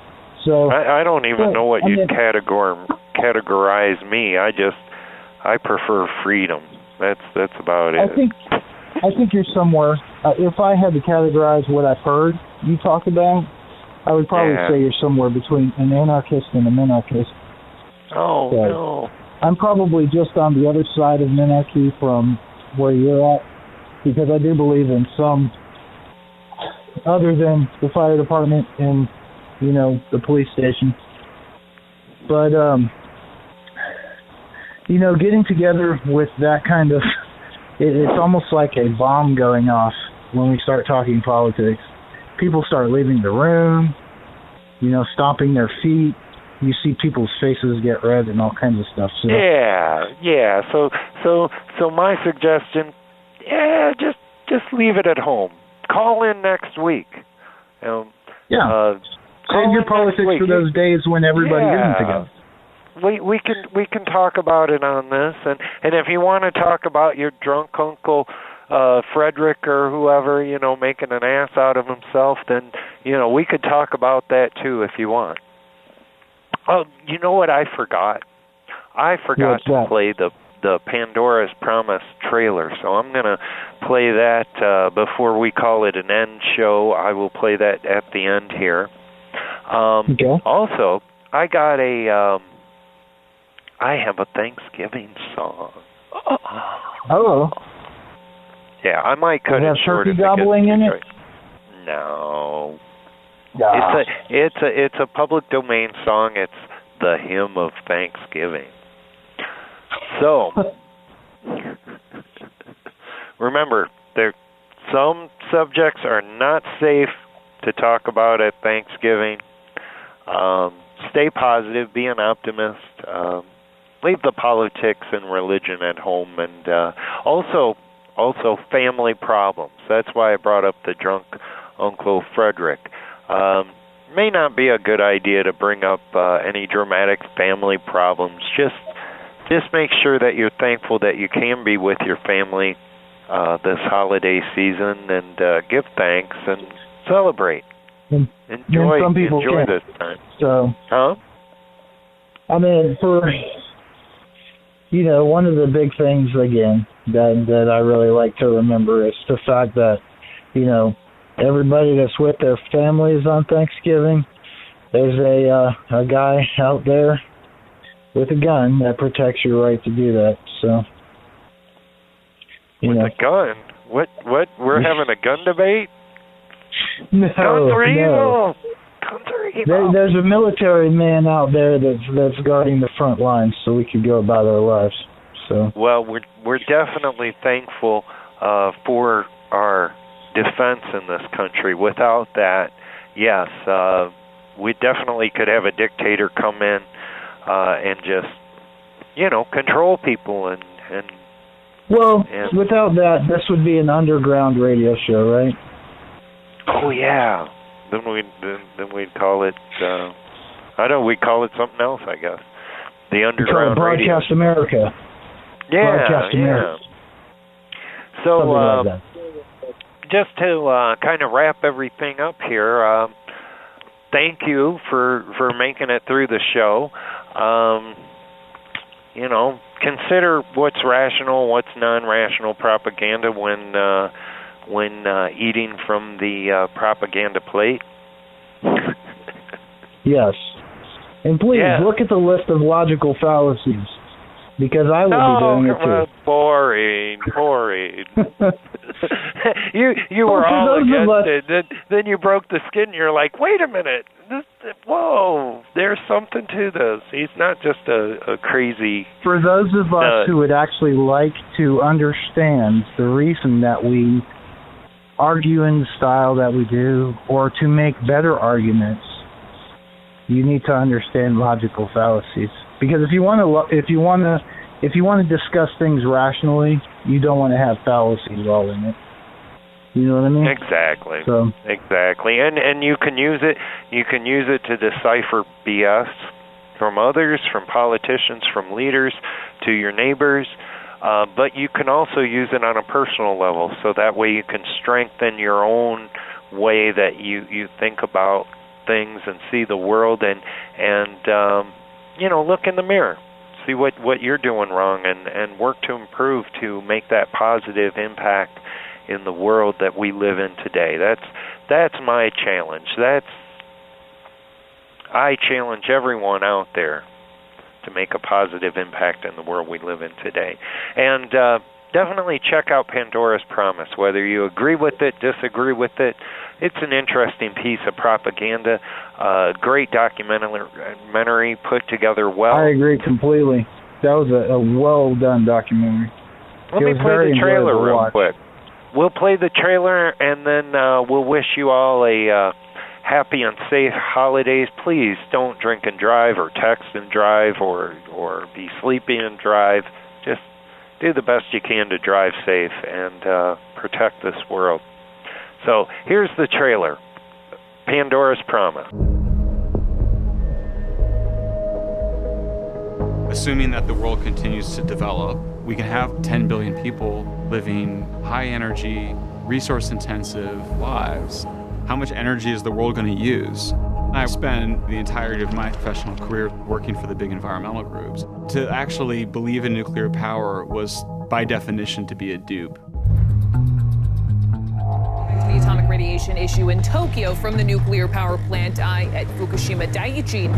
So I don't even know what you'd categorize me. I prefer freedom. That's about it. I think you're somewhere. If I had to categorize what I've heard you talk about, I would probably say you're somewhere between an anarchist and a minarchist. Oh, so no. I'm probably just on the other side of minarchy from where you're at, because I do believe in some, other than the fire department and, you know, the police station. But, you know, getting together with that kind of, it's almost like a bomb going off when we start talking politics. People start leaving the room, you know, stomping their feet. You see people's faces get red and all kinds of stuff. So. Yeah. So my suggestion, just leave it at home. Call in next week. Save your politics for those days when everybody isn't together. We can talk about it on this, and if you want to talk about your drunk uncle Frederick or whoever, you know, making an ass out of himself, then, you know, we could talk about that too if you want. Oh, you know what I forgot? I forgot to play the Pandora's Promise trailer, so I'm going to play that before we call it an end show. I will play that at the end here. Okay. Also, I have a Thanksgiving song. Oh. Yeah, I might cut it short. Turkey gobbling in it? No. Ah. It's a public domain song. It's the Hymn of Thanksgiving. So, remember, some subjects are not safe to talk about at Thanksgiving. Stay positive, be an optimist. Leave the politics and religion at home, and also family problems. That's why I brought up the drunk Uncle Frederick. May not be a good idea to bring up any dramatic family problems. Just make sure that you're thankful that you can be with your family this holiday season, and give thanks, and Celebrate. And some people enjoy can't. this time. So, I mean, one of the big things, again, that I really like to remember is the fact that, everybody that's with their families on Thanksgiving, there's a guy out there with a gun that protects your right to do that. So, with a gun? What? We're having a gun debate? No, Guns are evil. no. Guns are evil. There's a military man out there that's guarding the front lines, so we could go about our lives. So. Well, we're definitely thankful for our defense in this country. Without that, yes, we definitely could have a dictator come in and just, control people and. Well, without that, this would be an underground radio show, right? Oh yeah. Then we'd call it. We'd call it something else, I guess. The underground radio. Broadcast America. Yeah, Broadcast America. So, like just to kind of wrap everything up here, thank you for making it through the show. Consider what's rational, what's non-rational propaganda when eating from the propaganda plate. Yes. And please, look at the list of logical fallacies, because I will be doing it too. Boring. you were all against it. Then you broke the skin, and you're like, wait a minute. Whoa, there's something to this. He's not just a crazy... For those of us who would actually like to understand the reason that we argue in the style that we do, or to make better arguments, you need to understand logical fallacies. Because if you want to discuss things rationally, you don't want to have fallacies all in it. You know what I mean? Exactly. So. Exactly. And you can use it. You can use it to decipher BS from others, from politicians, from leaders, to your neighbors. But you can also use it on a personal level, so that way you can strengthen your own way that you think about things and see the world, and look in the mirror, see what you're doing wrong, and work to improve, to make that positive impact in the world that we live in today. That's my challenge. I challenge everyone out there to make a positive impact in the world we live in today. And definitely check out Pandora's Promise, whether you agree with it, disagree with it. It's an interesting piece of propaganda, great documentary put together well. I agree completely. That was a well-done documentary. Let me play the trailer real quick. We'll play the trailer, and then we'll wish you all a happy and safe holidays. Please don't drink and drive, or text and drive, or be sleepy and drive. Just do the best you can to drive safe and protect this world. So here's the trailer, Pandora's Promise. Assuming that the world continues to develop, we can have 10 billion people living high energy, resource intensive lives. How much energy is the world going to use? I've spent the entirety of my professional career working for the big environmental groups. To actually believe in nuclear power was, by definition, to be a dupe. The atomic radiation issue in Tokyo from the nuclear power plant at Fukushima Daiichi.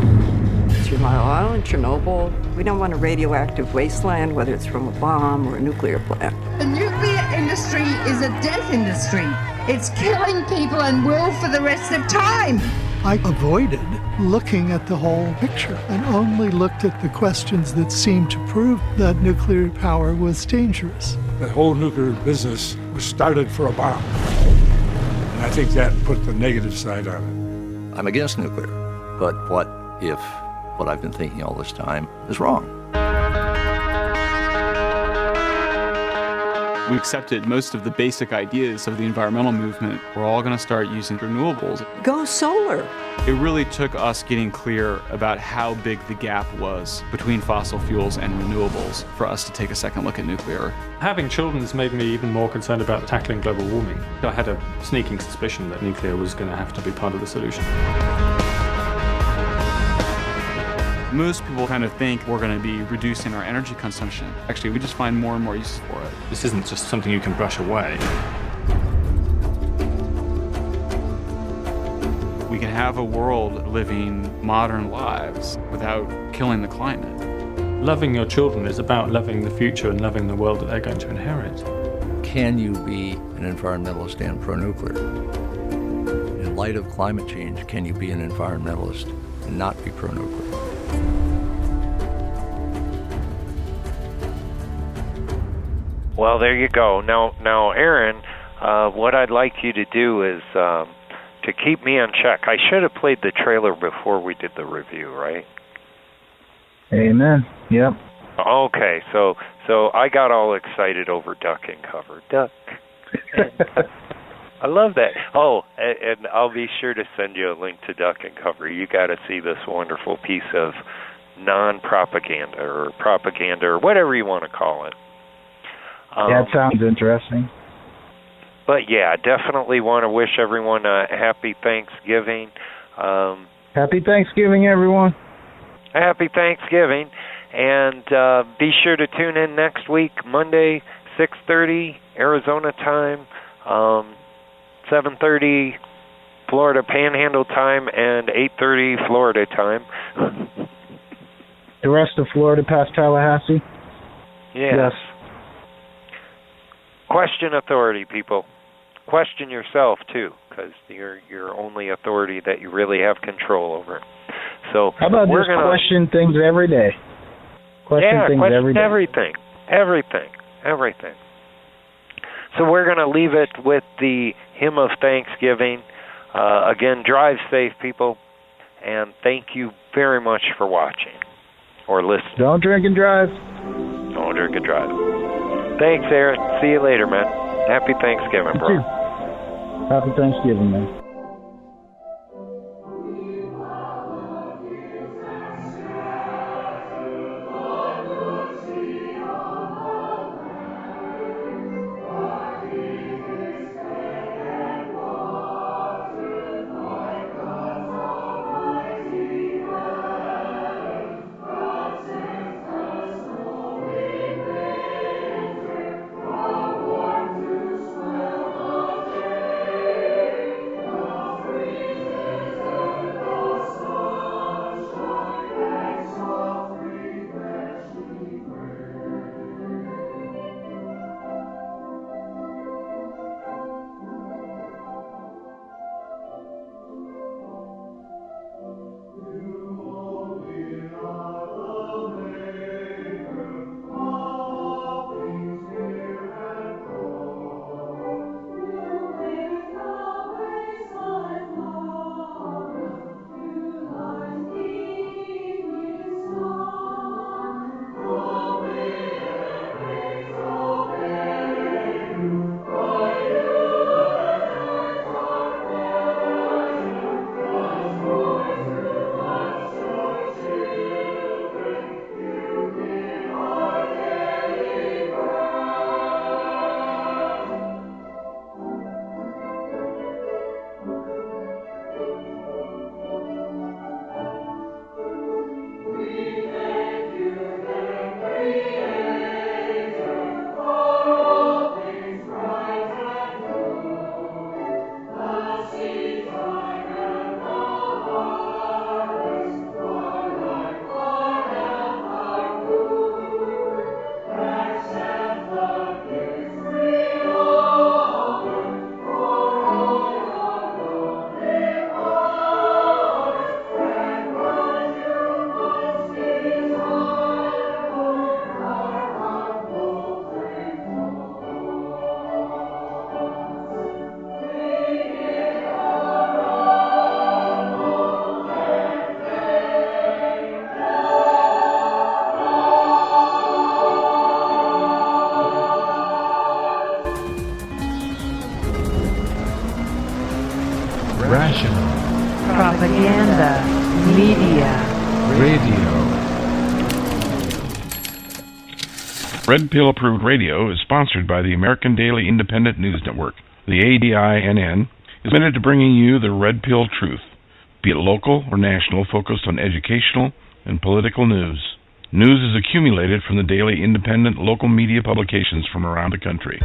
3 Mile Island, Chernobyl. We don't want a radioactive wasteland, whether it's from a bomb or a nuclear plant. The nuclear industry is a death industry. It's killing people and will for the rest of time. I avoided looking at the whole picture and only looked at the questions that seemed to prove that nuclear power was dangerous. The whole nuclear business was started for a bomb. And I think that put the negative side on it. I'm against nuclear, but what if what I've been thinking all this time is wrong? We accepted most of the basic ideas of the environmental movement. We're all going to start using renewables. Go solar. It really took us getting clear about how big the gap was between fossil fuels and renewables for us to take a second look at nuclear. Having children has made me even more concerned about tackling global warming. I had a sneaking suspicion that nuclear was going to have to be part of the solution. Most people kind of think we're going to be reducing our energy consumption. Actually, we just find more and more uses for it. This isn't just something you can brush away. We can have a world living modern lives without killing the climate. Loving your children is about loving the future and loving the world that they're going to inherit. Can you be an environmentalist and pro-nuclear? In light of climate change, can you be an environmentalist and not be pro-nuclear? Well, there you go. Now, Aaron, what I'd like you to do is to keep me on check. I should have played the trailer before we did the review, right? Amen. Yep. Okay, so I got all excited over duck and cover. Duck. I love that. Oh, and I'll be sure to send you a link to Duck and Cover. You got to see this wonderful piece of non-propaganda or propaganda or whatever you want to call it. That sounds interesting. But yeah, definitely want to wish everyone a happy Thanksgiving. Happy Thanksgiving, everyone. Happy Thanksgiving. And be sure to tune in next week, Monday, 6:30 Arizona time, 7:30 Florida Panhandle time, and 8:30 Florida time. The rest of Florida past Tallahassee? Yes. Question authority, people. Question yourself, too, because you're your only authority that you really have control over. So how about we're just gonna question things every day? Question everything. So we're going to leave it with the hymn of Thanksgiving. Again, drive safe, people, and thank you very much for watching or listening. Don't drink and drive. Don't drink and drive. Thanks, Aaron. See you later, man. Happy Thanksgiving, bro. Happy Thanksgiving, man. rational, propaganda, media, radio. Red Pill Approved Radio is sponsored by the American Daily Independent News Network. The ADINN is committed to bringing you the Red Pill truth, be it local or national, focused on educational and political news. News is accumulated from the daily independent local media publications from around the country.